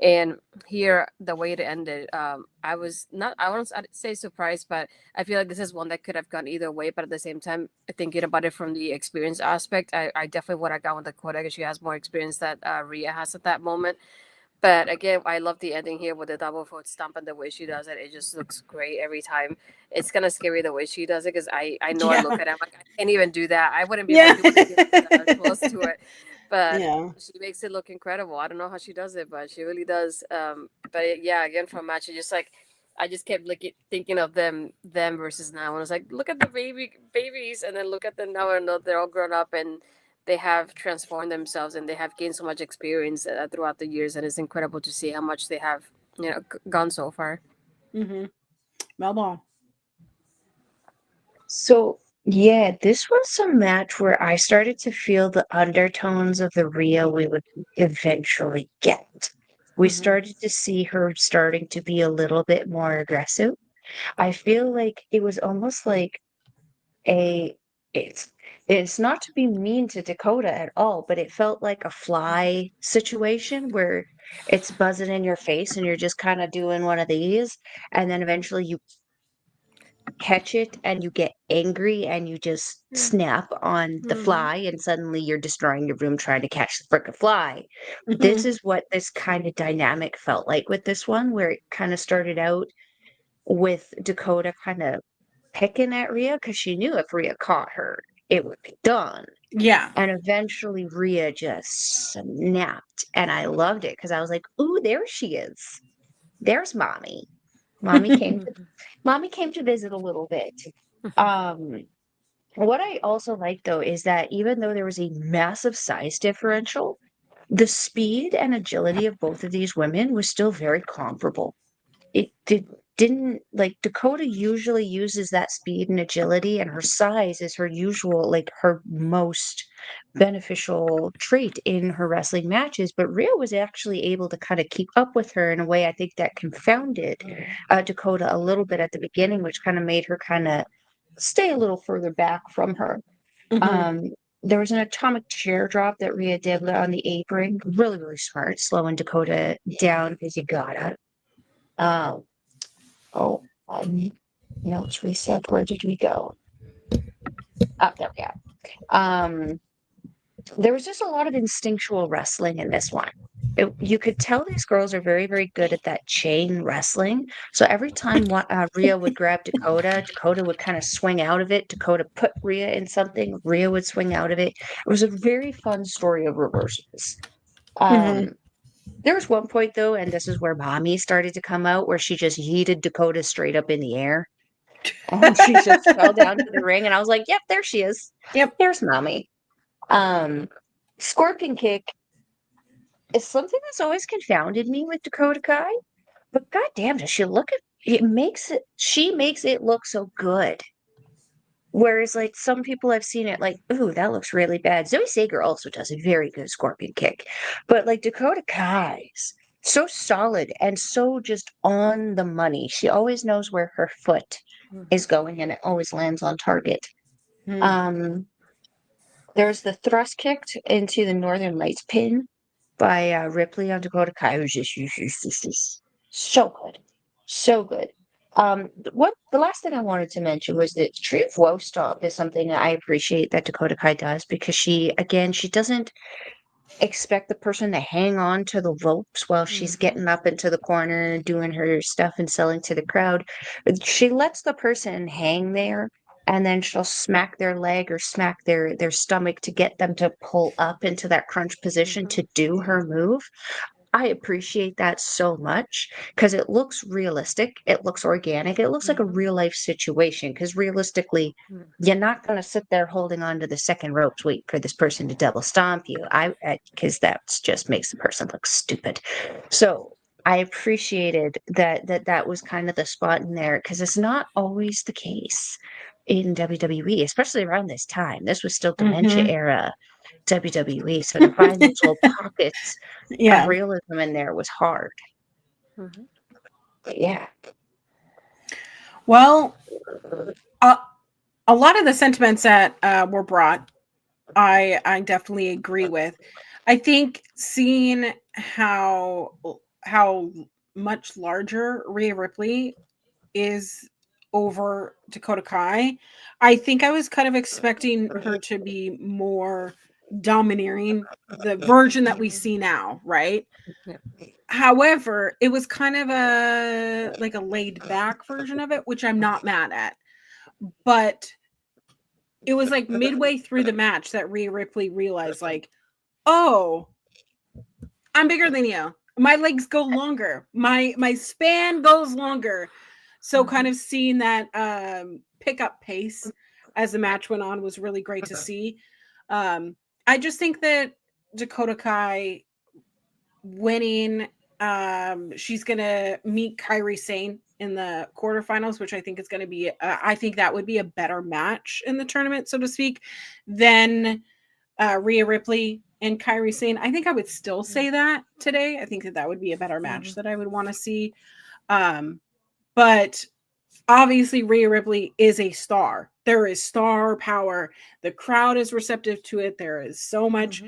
And here, the way it ended, I was not, I won't say surprised, but I feel like this is one that could have gone either way. But at the same time, thinking about it from the experience aspect, I definitely would have gone with Dakota, because she has more experience that Rhea has at that moment. But again, I love the ending here with the double foot stomp, and the way she does it. It just looks great every time. It's kind of scary the way she does it, because I know I look at it, I'm like, I can't even do that. I wouldn't be able to do anything that close to it. But she makes it look incredible. I don't know how she does it, but she really does. But yeah, again, from match, it just like, I just kept thinking of them versus now, and I was like, look at the babies, and then look at them now, and they're all grown up, and they have transformed themselves, and they have gained so much experience throughout the years, and it's incredible to see how much they have, gone so far. Melba. So, yeah, this was a match where I started to feel the undertones of the Rhea we would eventually get. We started to see her starting to be a little bit more aggressive. I feel like it was almost like a it's it's not to be mean to Dakota at all, but it felt like a fly situation where it's buzzing in your face and you're just kind of doing one of these, and then eventually you catch it and you get angry and you just snap on the fly, and suddenly you're destroying your room trying to catch the frickin' fly. This is what this kind of dynamic felt like with this one, where it kind of started out with Dakota kind of picking at Rhea because she knew if Rhea caught her, it would be done. Yeah. And eventually Rhea just snapped, and I loved it because I was like, "Ooh, there she is. There's mommy. Mommy came to mommy came to visit a little bit." Um, what I also like though is that even though there was a massive size differential, the speed and agility of both of these women was still very comparable. It didn't like Dakota usually uses that speed and agility, and her size is her usual, like her most beneficial trait in her wrestling matches. But Rhea was actually able to kind of keep up with her in a way I think that confounded Dakota a little bit at the beginning, which kind of made her kind of stay a little further back from her. Um, there was an atomic chair drop that Rhea did on the apron. Really, really smart, slowing Dakota down because you gotta. Um, Oh, notes reset. Where did we go? Up there we are. There was just a lot of instinctual wrestling in this one. You could tell these girls are very, very good at that chain wrestling. So every time Rhea would grab Dakota, Dakota would kind of swing out of it. Dakota put Rhea in something, Rhea would swing out of it. It was a very fun story of reversals. There was one point though, and this is where mommy started to come out, where she just yeeted Dakota straight up in the air. And she just fell down to the ring, and I was like, "Yep, there she is. Yep. There's mommy." Scorpion kick is something that's always confounded me with Dakota Kai, but goddamn, does she look at it? She makes it look so good. Whereas, like, some people I've seen it like, ooh, that looks really bad. Zoe Sager also does a very good scorpion kick. But like Dakota Kai's so solid and so just on the money. She always knows where her foot is going, and it always lands on target. There's the thrust kicked into the Northern Lights pin by Ripley on Dakota Kai. It was just so good. So good. What the last thing I wanted to mention was that Tree of Woe Stomp is something that I appreciate that Dakota Kai does, because she doesn't expect the person to hang on to the ropes while she's getting up into the corner, doing her stuff and selling to the crowd. She lets the person hang there and then she'll smack their leg or smack their stomach to get them to pull up into that crunch position to do her move. I appreciate that so much because it looks realistic. It looks organic. It looks like a real life situation because realistically, you're not going to sit there holding on to the second ropes, wait for this person to double stomp you. Because that just makes the person look stupid. So I appreciated that was kind of the spot in there because it's not always the case in WWE, especially around this time. This was still dementia era WWE. So to find those little pockets of Yeah. realism in there was hard. Mhm. But yeah. Well, a lot of the sentiments that were brought, I definitely agree with. I think seeing how much larger Rhea Ripley is over Dakota Kai, I think I was kind of expecting her to be more domineering, the version that we see now, right? Yeah. However, it was kind of a like a laid back version of it, which I'm not mad at. But it was like midway through the match that Rhea Ripley realized, like, oh, I'm bigger than you. My legs go longer. My span goes longer. So kind of seeing that pick up pace as the match went on was really great to see. I just think that Dakota Kai winning, she's gonna meet Kairi Sane in the quarterfinals, which I think is going to be I think that would be a better match in the tournament, so to speak, than Rhea Ripley and Kairi Sane. I think I would still say that today. I think that that would be a better match that I would want to see. But obviously Rhea Ripley is a star. There is star power. The crowd is receptive to it. There is so much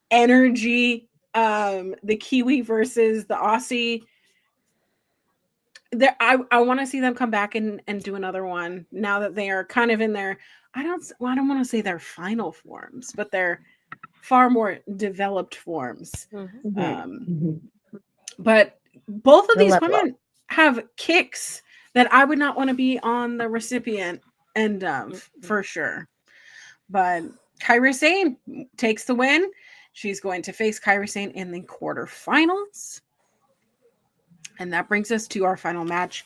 energy. The Kiwi versus the Aussie. I want to see them come back and do another one now that they are kind of in their I don't want to say their final forms, but they're far more developed forms. But both of The these level up. women have kicks that I would not want to be on the recipient end of for sure. But Kairi Sane takes the win. She's going to face Kairi Sane in the quarterfinals. And that brings us to our final match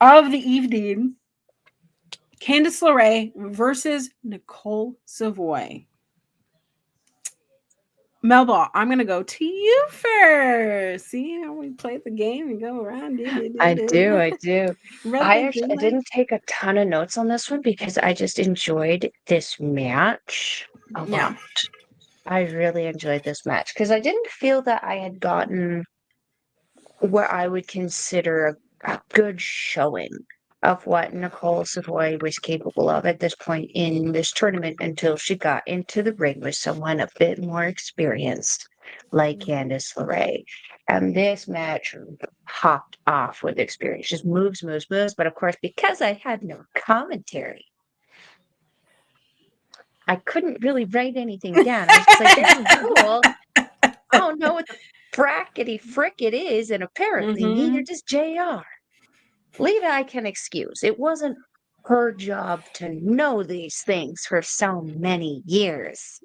of the evening. Candice LeRae versus Nicole Savoy. Melba, I'm going to go to you first. See how we play the game and go around? I do. I I didn't take a ton of notes on this one because I just enjoyed this match a lot. Yeah. I really enjoyed this match because I didn't feel that I had gotten what I would consider a good showing of what Nicole Savoy was capable of at this point in this tournament until she got into the ring with someone a bit more experienced, like Candice LeRae. And this match hopped off with experience, just moves. But of course, because I had no commentary, I couldn't really write anything down. I was just like, this is cool. I don't know what the brackety frick it is, and apparently neither does JR. Lita I can excuse. It wasn't her job to know these things for so many years.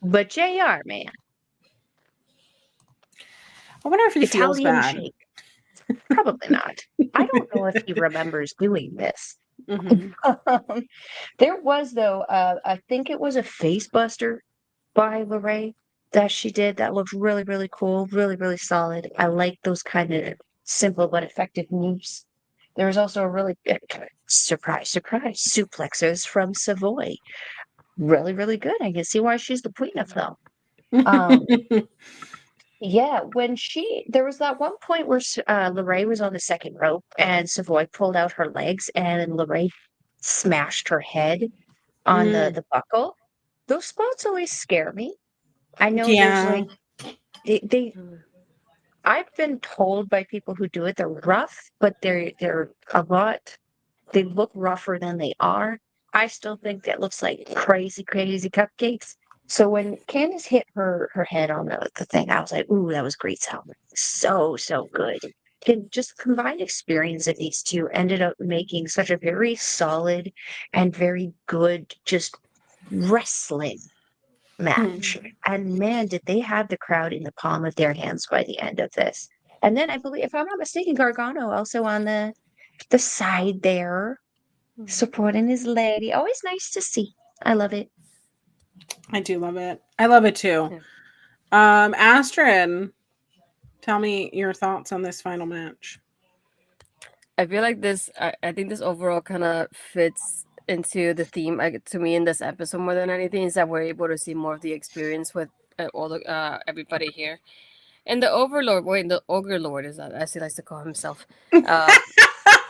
But JR, man. I wonder if he feels Italian bad. shake. Probably not. I don't know if he remembers doing this. There was, though, I think it was a face buster by LeRae that she did that looked really, really cool, really, really solid. I like those kind of simple but effective moves. There was also a really surprise suplexes from Savoy. Really, really good. I can see why she's the queen of them. Yeah, there was that one point where LeRae was on the second rope and Savoy pulled out her legs and LeRae smashed her head on the buckle. Those spots always scare me. I know there's like I've been told by people who do it they're rough, but they're a lot. They look rougher than they are. I still think that looks like crazy cupcakes. So when Candice hit her head on the thing, I was like, ooh, that was great sound. So good. just combined experience of these two ended up making such a very solid and very good just wrestling match. And man, did they have the crowd in the palm of their hands by the end of this. And then I believe, if I'm not mistaken, Gargano also on the side there, supporting his lady. Always nice to see. I love it. I do love it. I love it too. Astrid, tell me your thoughts on this final match. I feel like this. I think this overall kind of fits into the theme to me in this episode more than anything. Is that we're able to see more of the experience with all the everybody here, and the Overlord. Wait, the Ogre Lord is that as he likes to call himself.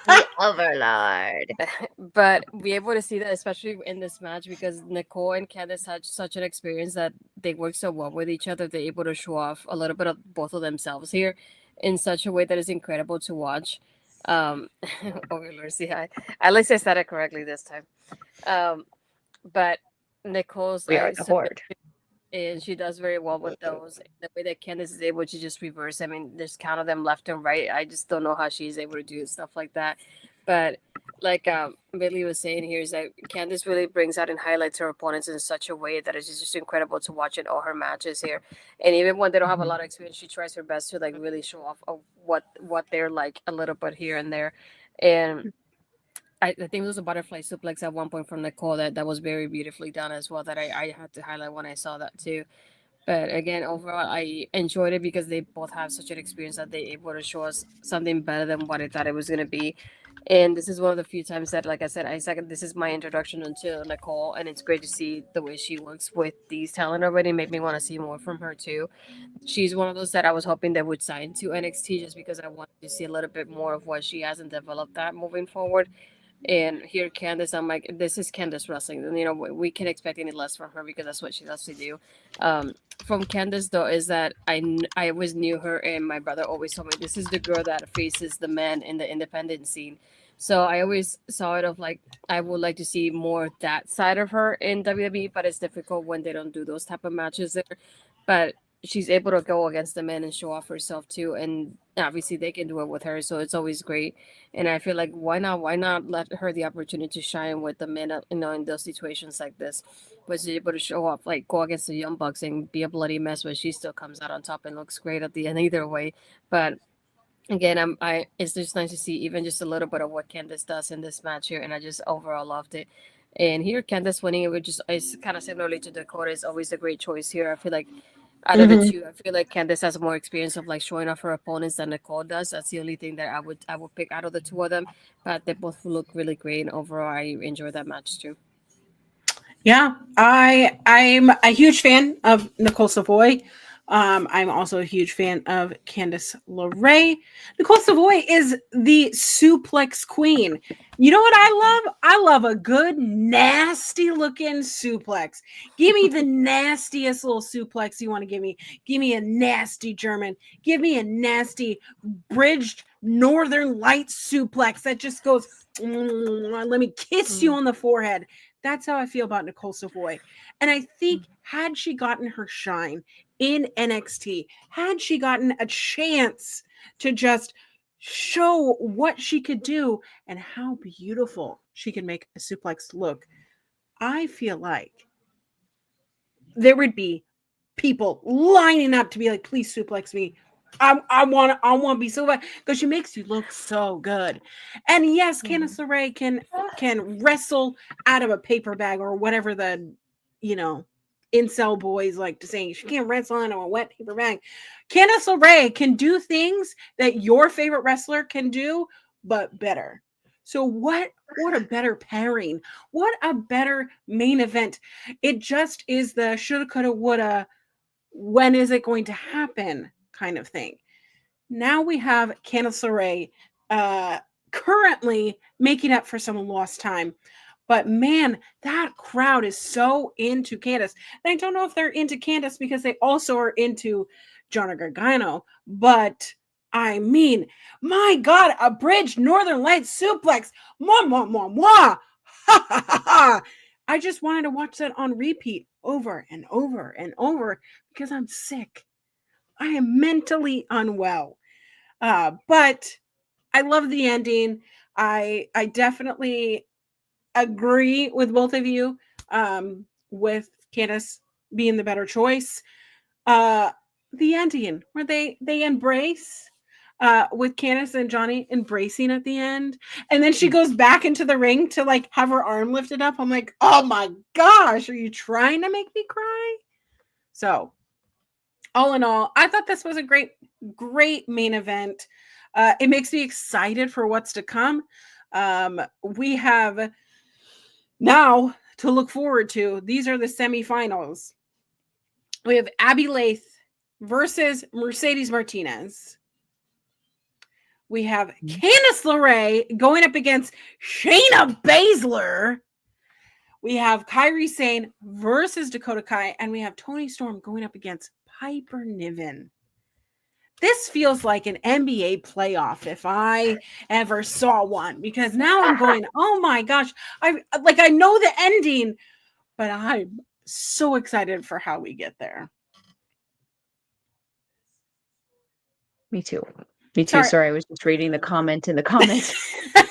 The Overlord. But be able to see that, especially in this match, because Nicole and Candice had such an experience that they work so well with each other. They're able to show off a little bit of both of themselves here in such a way that is incredible to watch. Okay, Lord, see, at least I said it correctly this time. But Nicole's We are the Horde. and she does very well with those. The way that Candice is able to just reverse, I mean, there's count of them left and right. I just don't know how she's able to do stuff like that. But like Billy was saying here, is that Candice really brings out and highlights her opponents in such a way that it's just incredible to watch in all her matches here. And even when they don't have a lot of experience, she tries her best to like really show off of what they're like a little bit here and there. And I think it was a butterfly suplex at one point from Nicole that was very beautifully done as well, that I had to highlight when I saw that too. But again, overall, I enjoyed it because they both have such an experience that they're able to show us something better than what I thought it was going to be. And this is one of the few times that, like I said, this is my introduction into Nicole, and it's great to see the way she works with these talent already. Make me want to see more from her too. She's one of those that I was hoping that would sign to NXT just because I wanted to see a little bit more of what she has and develop that moving forward. And here, Candice, I'm like, this is Candice wrestling. And, you know, we can't expect any less from her because that's what she loves to do. From Candice, though, is that I always knew her, and my brother always told me this is the girl that faces the men in the independent scene. So I always saw it of like, I would like to see more that side of her in WWE, but it's difficult when they don't do those type of matches there. But she's able to go against the men and show off herself too, and obviously they can do it with her, so it's always great. And I feel like why not let her the opportunity to shine with the men, you know, in those situations like this, was able to show off, like go against the Young Bucks and be a bloody mess, but she still comes out on top and looks great at the end either way. But again, it's just nice to see even just a little bit of what Candice does in this match here, and I just overall loved it. And here, Candice winning it, which is kind of similarly to Dakota, is always a great choice here. I feel like out of the two, I feel like Candice has more experience of like showing off her opponents than Nicole does. That's the only thing that I would pick out of the two of them. But they both look really great, and overall, I enjoyed that match too. Yeah, I'm a huge fan of Nicole Savoy. I'm also a huge fan of Candice LeRae. Nicole Savoy is the suplex queen. You know what I love? I love a good, nasty looking suplex. Give me the nastiest little suplex you want to give me. Give me a nasty German. Give me a nasty bridged Northern Lights suplex that just goes, let me kiss you on the forehead. That's how I feel about Nicole Savoy. And I think had she gotten her shine in NXT, had she gotten a chance to just show what she could do and how beautiful she can make a suplex look, I feel like there would be people lining up to be like, please suplex me. I want to be so bad because she makes you look so good. And yes, Candice LeRae can wrestle out of a paper bag or whatever the, you know, incel boys like to say. She can't wrestle out of a wet paper bag. Candice LeRae can do things that your favorite wrestler can do, but better. So what a better pairing. What a better main event. It just is the shoulda, coulda, woulda, when is it going to happen kind of thing. Now we have Candice LeRae currently making up for some lost time. But man, that crowd is so into Candice. And I don't know if they're into Candice because they also are into Johnny Gargano. But I mean, my God, a bridge Northern Lights suplex. Mwah, mwah, mwah, mwah. Ha, ha, ha, ha. I just wanted to watch that on repeat over and over and over because I'm sick. I am mentally unwell. But I love the ending. I definitely agree with both of you, with Candice being the better choice. The ending where they embrace, with Candice and Johnny embracing at the end, and then she goes back into the ring to like have her arm lifted up. I'm like, oh my gosh, are you trying to make me cry? So all in all, I thought this was a great main event. It makes me excited for what's to come. We have now to look forward to. These are the semifinals. We have Abby Lath versus Mercedes Martinez. We have Candice LeRae going up against Shayna Baszler. We have Kairi Sane versus Dakota Kai, and we have Toni Storm going up against Piper Niven. This feels like an NBA playoff if I ever saw one, because now I'm going, oh my gosh, I know the ending, but I'm so excited for how we get there. Me too. Me too. Sorry, I was just reading the comment in the comments. I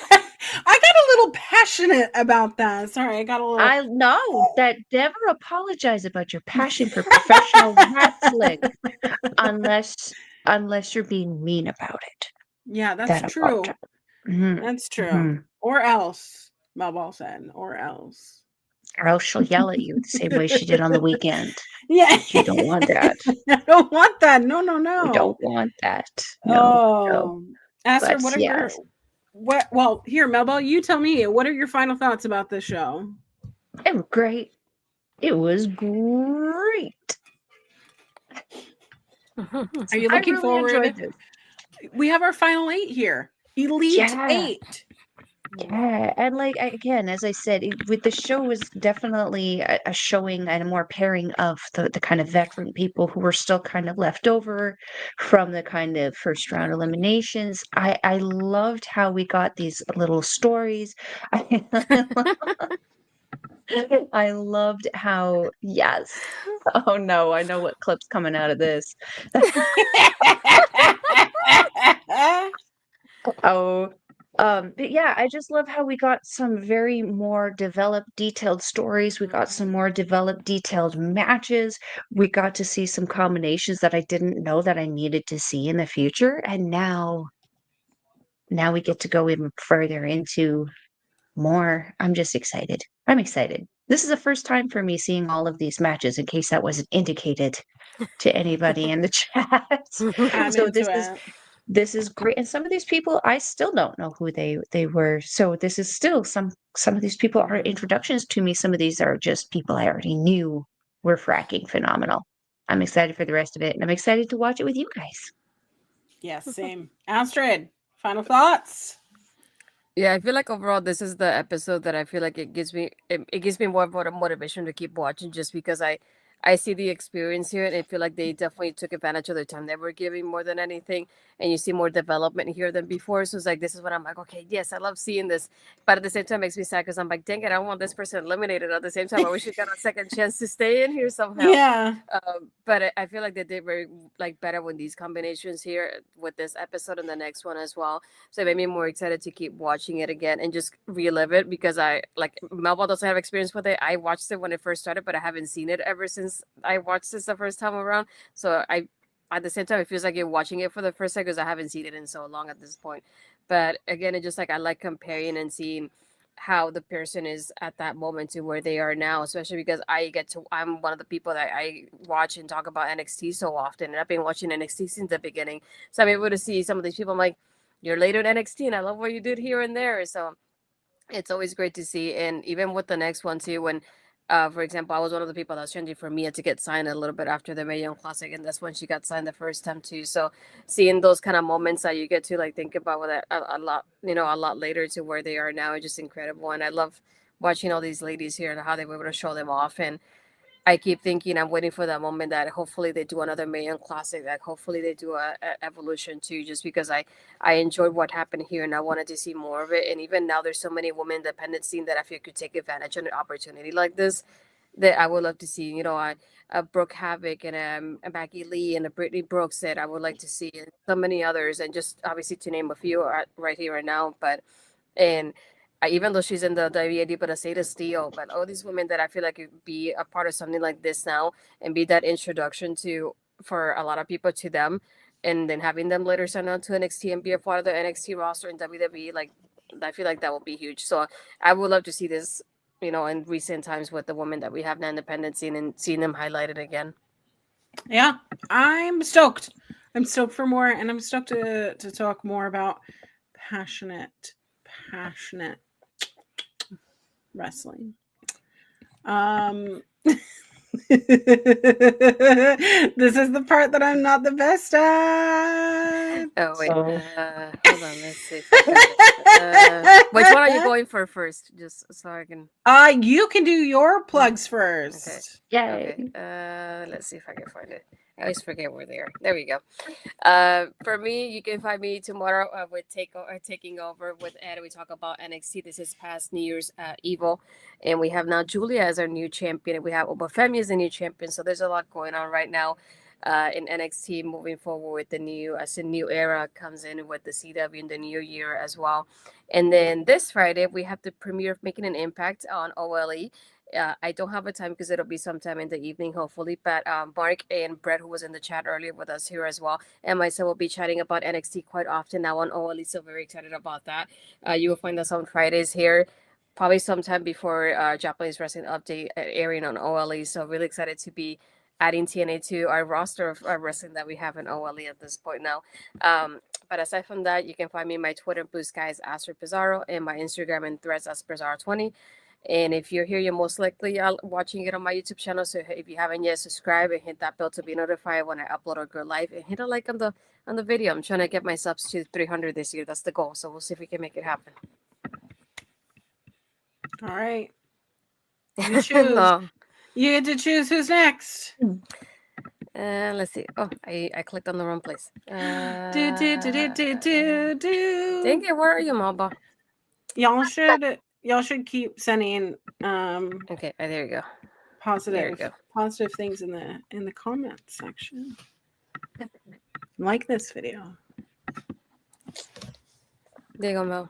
got a little passionate about that. Sorry, I got a little. I know that never apologize about your passion for professional wrestling unless you're being mean about it. Yeah, that's true. Mm-hmm. That's true. Mm-hmm. Or else, Melball said, or else. Or else she'll yell at you the same way she did on the weekend. Yeah. You don't want that. I don't want that. No. You don't want that. No. Aster, But what are yes. well, here, Melball, you tell me, what are your final thoughts about this show? It was great. It was great. Are you looking forward? Enjoyed this. We have our final 8 here. Elite 8. Yeah, and like again, as I said, with the show was definitely a showing and a more pairing of the kind of veteran people who were still kind of left over from the kind of first round eliminations. I loved how we got these little stories. I loved how, yes. Oh no, I know what clip's coming out of this. But yeah, I just love how we got some very more developed, detailed stories. We got some more developed, detailed matches. We got to see some combinations that I didn't know that I needed to see in the future. And now we get to go even further into more. I'm just excited. I'm excited. This is the first time for me seeing all of these matches, in case that wasn't indicated to anybody in the chat. I'm So into this is great, and some of these people I still don't know who they were. So this is still some of these people are introductions to me. Some of these are just people I already knew were fracking phenomenal. I'm excited for the rest of it, and I'm excited to watch it with you guys. Yes, same. Astrid, final thoughts? Yeah, I feel like overall this is the episode that I feel like it gives me more of a motivation to keep watching, just because I see the experience here, and I feel like they definitely took advantage of the time they were giving more than anything, and you see more development here than before. So it's like, this is what I'm like, okay, yes, I love seeing this, but at the same time it makes me sad because I'm like, dang it, I don't want this person eliminated. At the same time, I wish he got a second chance to stay in here somehow. Yeah. But I feel like they did very better with these combinations here with this episode and the next one as well. So it made me more excited to keep watching it again and just relive it, because I Melba doesn't have experience with it. I watched it when it first started, but I haven't seen it ever since I watched this the first time around. So at the same time, it feels like you're watching it for the first time because I haven't seen it in so long at this point. But again, it just I like comparing and seeing how the person is at that moment to where they are now, especially because I'm one of the people that I watch and talk about NXT so often, and I've been watching NXT since the beginning. So I'm able to see some of these people. I'm like, you're later in NXT, and I love what you did here and there. So it's always great to see. And even with the next one too, when for example, I was one of the people that was changing for Mia to get signed a little bit after the Mae Young Classic, and that's when she got signed the first time too. So seeing those kind of moments that you get to think about with a lot, a lot later to where they are now is just incredible. And I love watching all these ladies here and how they were able to show them off. And I keep thinking I'm waiting for that moment that hopefully they do another Mae Young Classic, like hopefully they do a Evolution too, just because I enjoyed what happened here and I wanted to see more of it. And even now there's so many women independent scene that I feel could take advantage of an opportunity like this. that I would love to see. You know, Brooke Havoc and a Becky Lee and a Brittany Brooks that I would like to see, and so many others, and just obviously to name a few right here right now. But and even though she's in the WAD, but Asada Steel, but all these women that I feel like could be a part of something like this now and be that introduction to for a lot of people to them, and then having them later sign on to NXT and be a part of the NXT roster in WWE, like I feel like that will be huge. So I would love to see this, you know, in recent times with the women that we have now independent scene and seeing them highlighted again. Yeah, I'm stoked. I'm stoked for more, and I'm stoked to talk more about passionate wrestling. This is the part that I'm not the best at. Oh wait, So- hold on, let's see. If I can, which one are you going for first? Just so I can. You can do your plugs first. Yay. Okay. Let's see if I can find it. I always forget where they are. There we go. For me, you can find me tomorrow with taking over with Ed. We talk about NXT. This is past New Year's Evil, and we have now Julia as our new champion, and we have Obafemi as the new champion. So there's a lot going on right now in NXT moving forward with the new as a new era comes in with the CW in the new year as well. And then this Friday we have the premiere of Making an Impact on OLE. I don't have a time because it'll be sometime in the evening, hopefully. But Mark and Brett, who was in the chat earlier with us here as well, and myself will be chatting about NXT quite often now on OLE. So very excited about that. You will find us on Fridays here, probably sometime before Japanese Wrestling Update airing on OLE. So really excited to be adding TNA to our roster of wrestling that we have in OLE at this point now. But aside from that, you can find me on my Twitter, Blue Skies, Astrid Pizarro, and my Instagram and Threads as Pizarro20. And if you're here, you're most likely watching it on my YouTube channel. So if you haven't yet, subscribe and hit that bell to be notified when I upload or go live. And hit a like on the video. I'm trying to get my subs to 300 this year. That's the goal. So we'll see if we can make it happen. All right. You choose. No. You get to choose who's next. Let's see. Oh, I clicked on the wrong place. Do. Dang it, where are you, Mamba? Y'all should keep sending Okay, there you go. positive we go. positive things in the comments section. Like this video. There you go, Mel.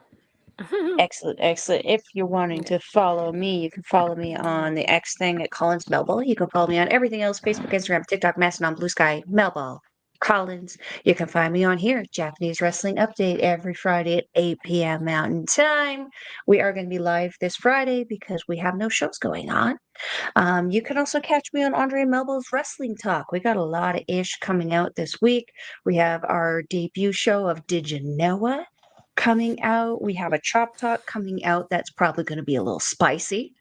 Excellent, excellent. If you're wanting to follow me, you can follow me on the X thing at Collins Melball. You can follow me on everything else: Facebook, Instagram, TikTok, Mastodon, Blue Sky, Melball, Collins. You can find me on here, Japanese Wrestling Update, every Friday at 8 p.m. Mountain Time. We are going to be live this Friday because we have no shows going on. You can also catch me on Andre Melball's Wrestling Talk. We got a lot of ish coming out this week. We have our debut show of Did You Know It coming out. We have a Chop Talk coming out that's probably going to be a little spicy.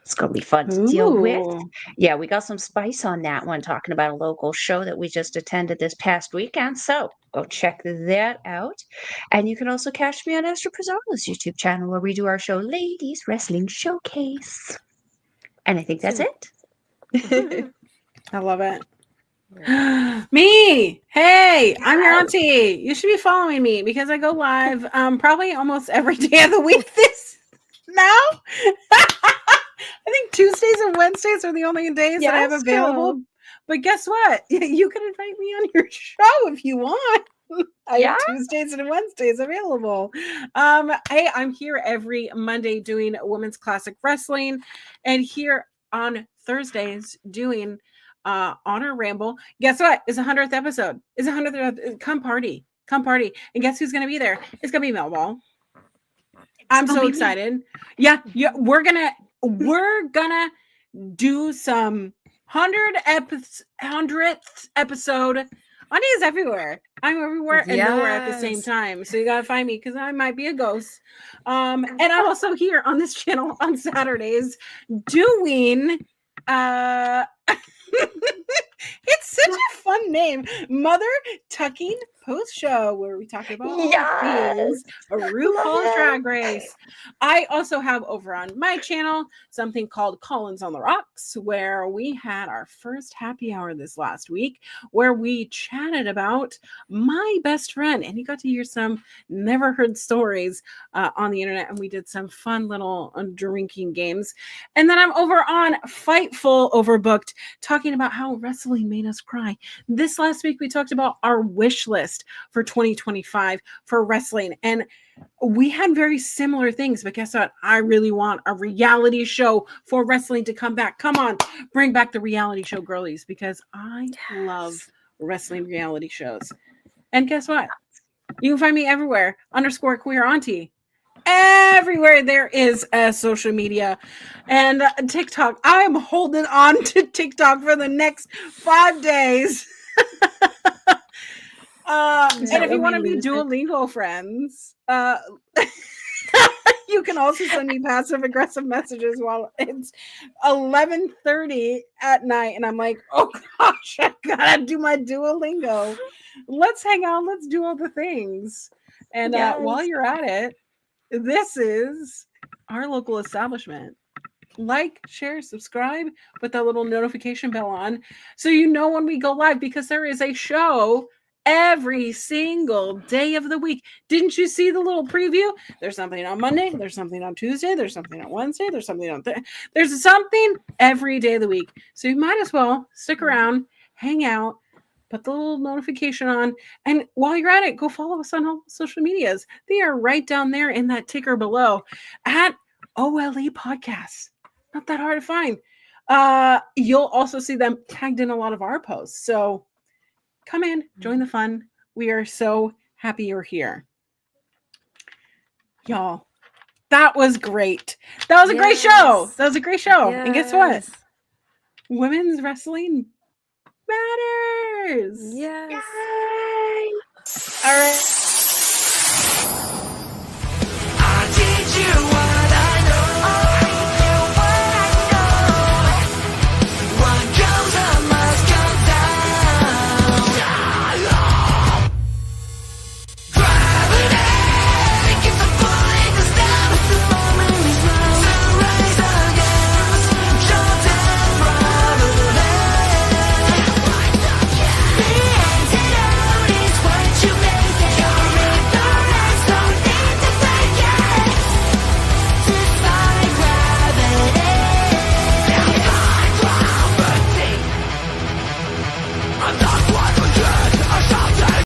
It's going to be fun to deal with. Ooh. Yeah, we got some spice on that one, talking about a local show that we just attended this past weekend. So go check that out. And you can also catch me on Astrid Pizarro's YouTube channel where we do our show, Ladies Wrestling Showcase. And I think that's it. I love it. Me, hey, I'm your auntie. You should be following me because I go live probably almost every day of the week this now. I think Tuesdays and Wednesdays are the only days that I have Yes, available. girl. But guess what? You can invite me on your show if you want. I have Tuesdays and Wednesdays available. Hey, I'm here every Monday doing women's classic wrestling, and here on Thursdays doing Honor Ramble. Guess what? It's 100th episode. It's 100th. Come party. And guess who's gonna be there? It's gonna be Melball. I'm so excited. Yeah, we're gonna do some 100th episode. Auntie is everywhere. I'm everywhere and nowhere at the same time. So you gotta find me because I might be a ghost. And I'm also here on this channel on Saturdays doing it's such a fun name. Mother Tucking post show where we talk about all Yes. things Love RuPaul's it. Drag Race. I also have over on my channel something called Collins on the Rocks, where we had our first happy hour this last week, where we chatted about my best friend, and you got to hear some never heard stories on the internet, and we did some fun little drinking games. And then I'm over on Fightful Overbooked, talking about how wrestling made us cry. This last week, we talked about our wish list for 2025 for wrestling. And we had very similar things, but guess what? I really want a reality show for wrestling to come back. Come on, bring back the reality show, girlies, because I love wrestling reality shows. And guess what? You can find me everywhere, _queer auntie. Everywhere there is a social media and TikTok. I'm holding on to TikTok for the next 5 days. And if you want to be Duolingo friends, you can also send me passive aggressive messages while it's 11:30 at night, and I'm like, oh gosh, I gotta do my Duolingo. Let's hang out. Let's do all the things. And while Yes. you're at it, this is our local establishment. Like, share, subscribe, put that little notification bell on so you know when we go live, because there is a show every single day of the week. Didn't you see the little preview? There's something on Monday, there's something on Tuesday, there's something on Wednesday, there's something on there's something every day of the week. So you might as well stick around, hang out, put the little notification on, and while you're at it, go follow us on all social medias. They are right down there in that ticker below at OLE Podcasts. Not that hard to find. You'll also see them tagged in a lot of our posts. So come in, join the fun. We are so happy you're here. Y'all, that was great. That was a great show. That was a great show. And guess what? Yes. Women's wrestling matters. Yes. All right.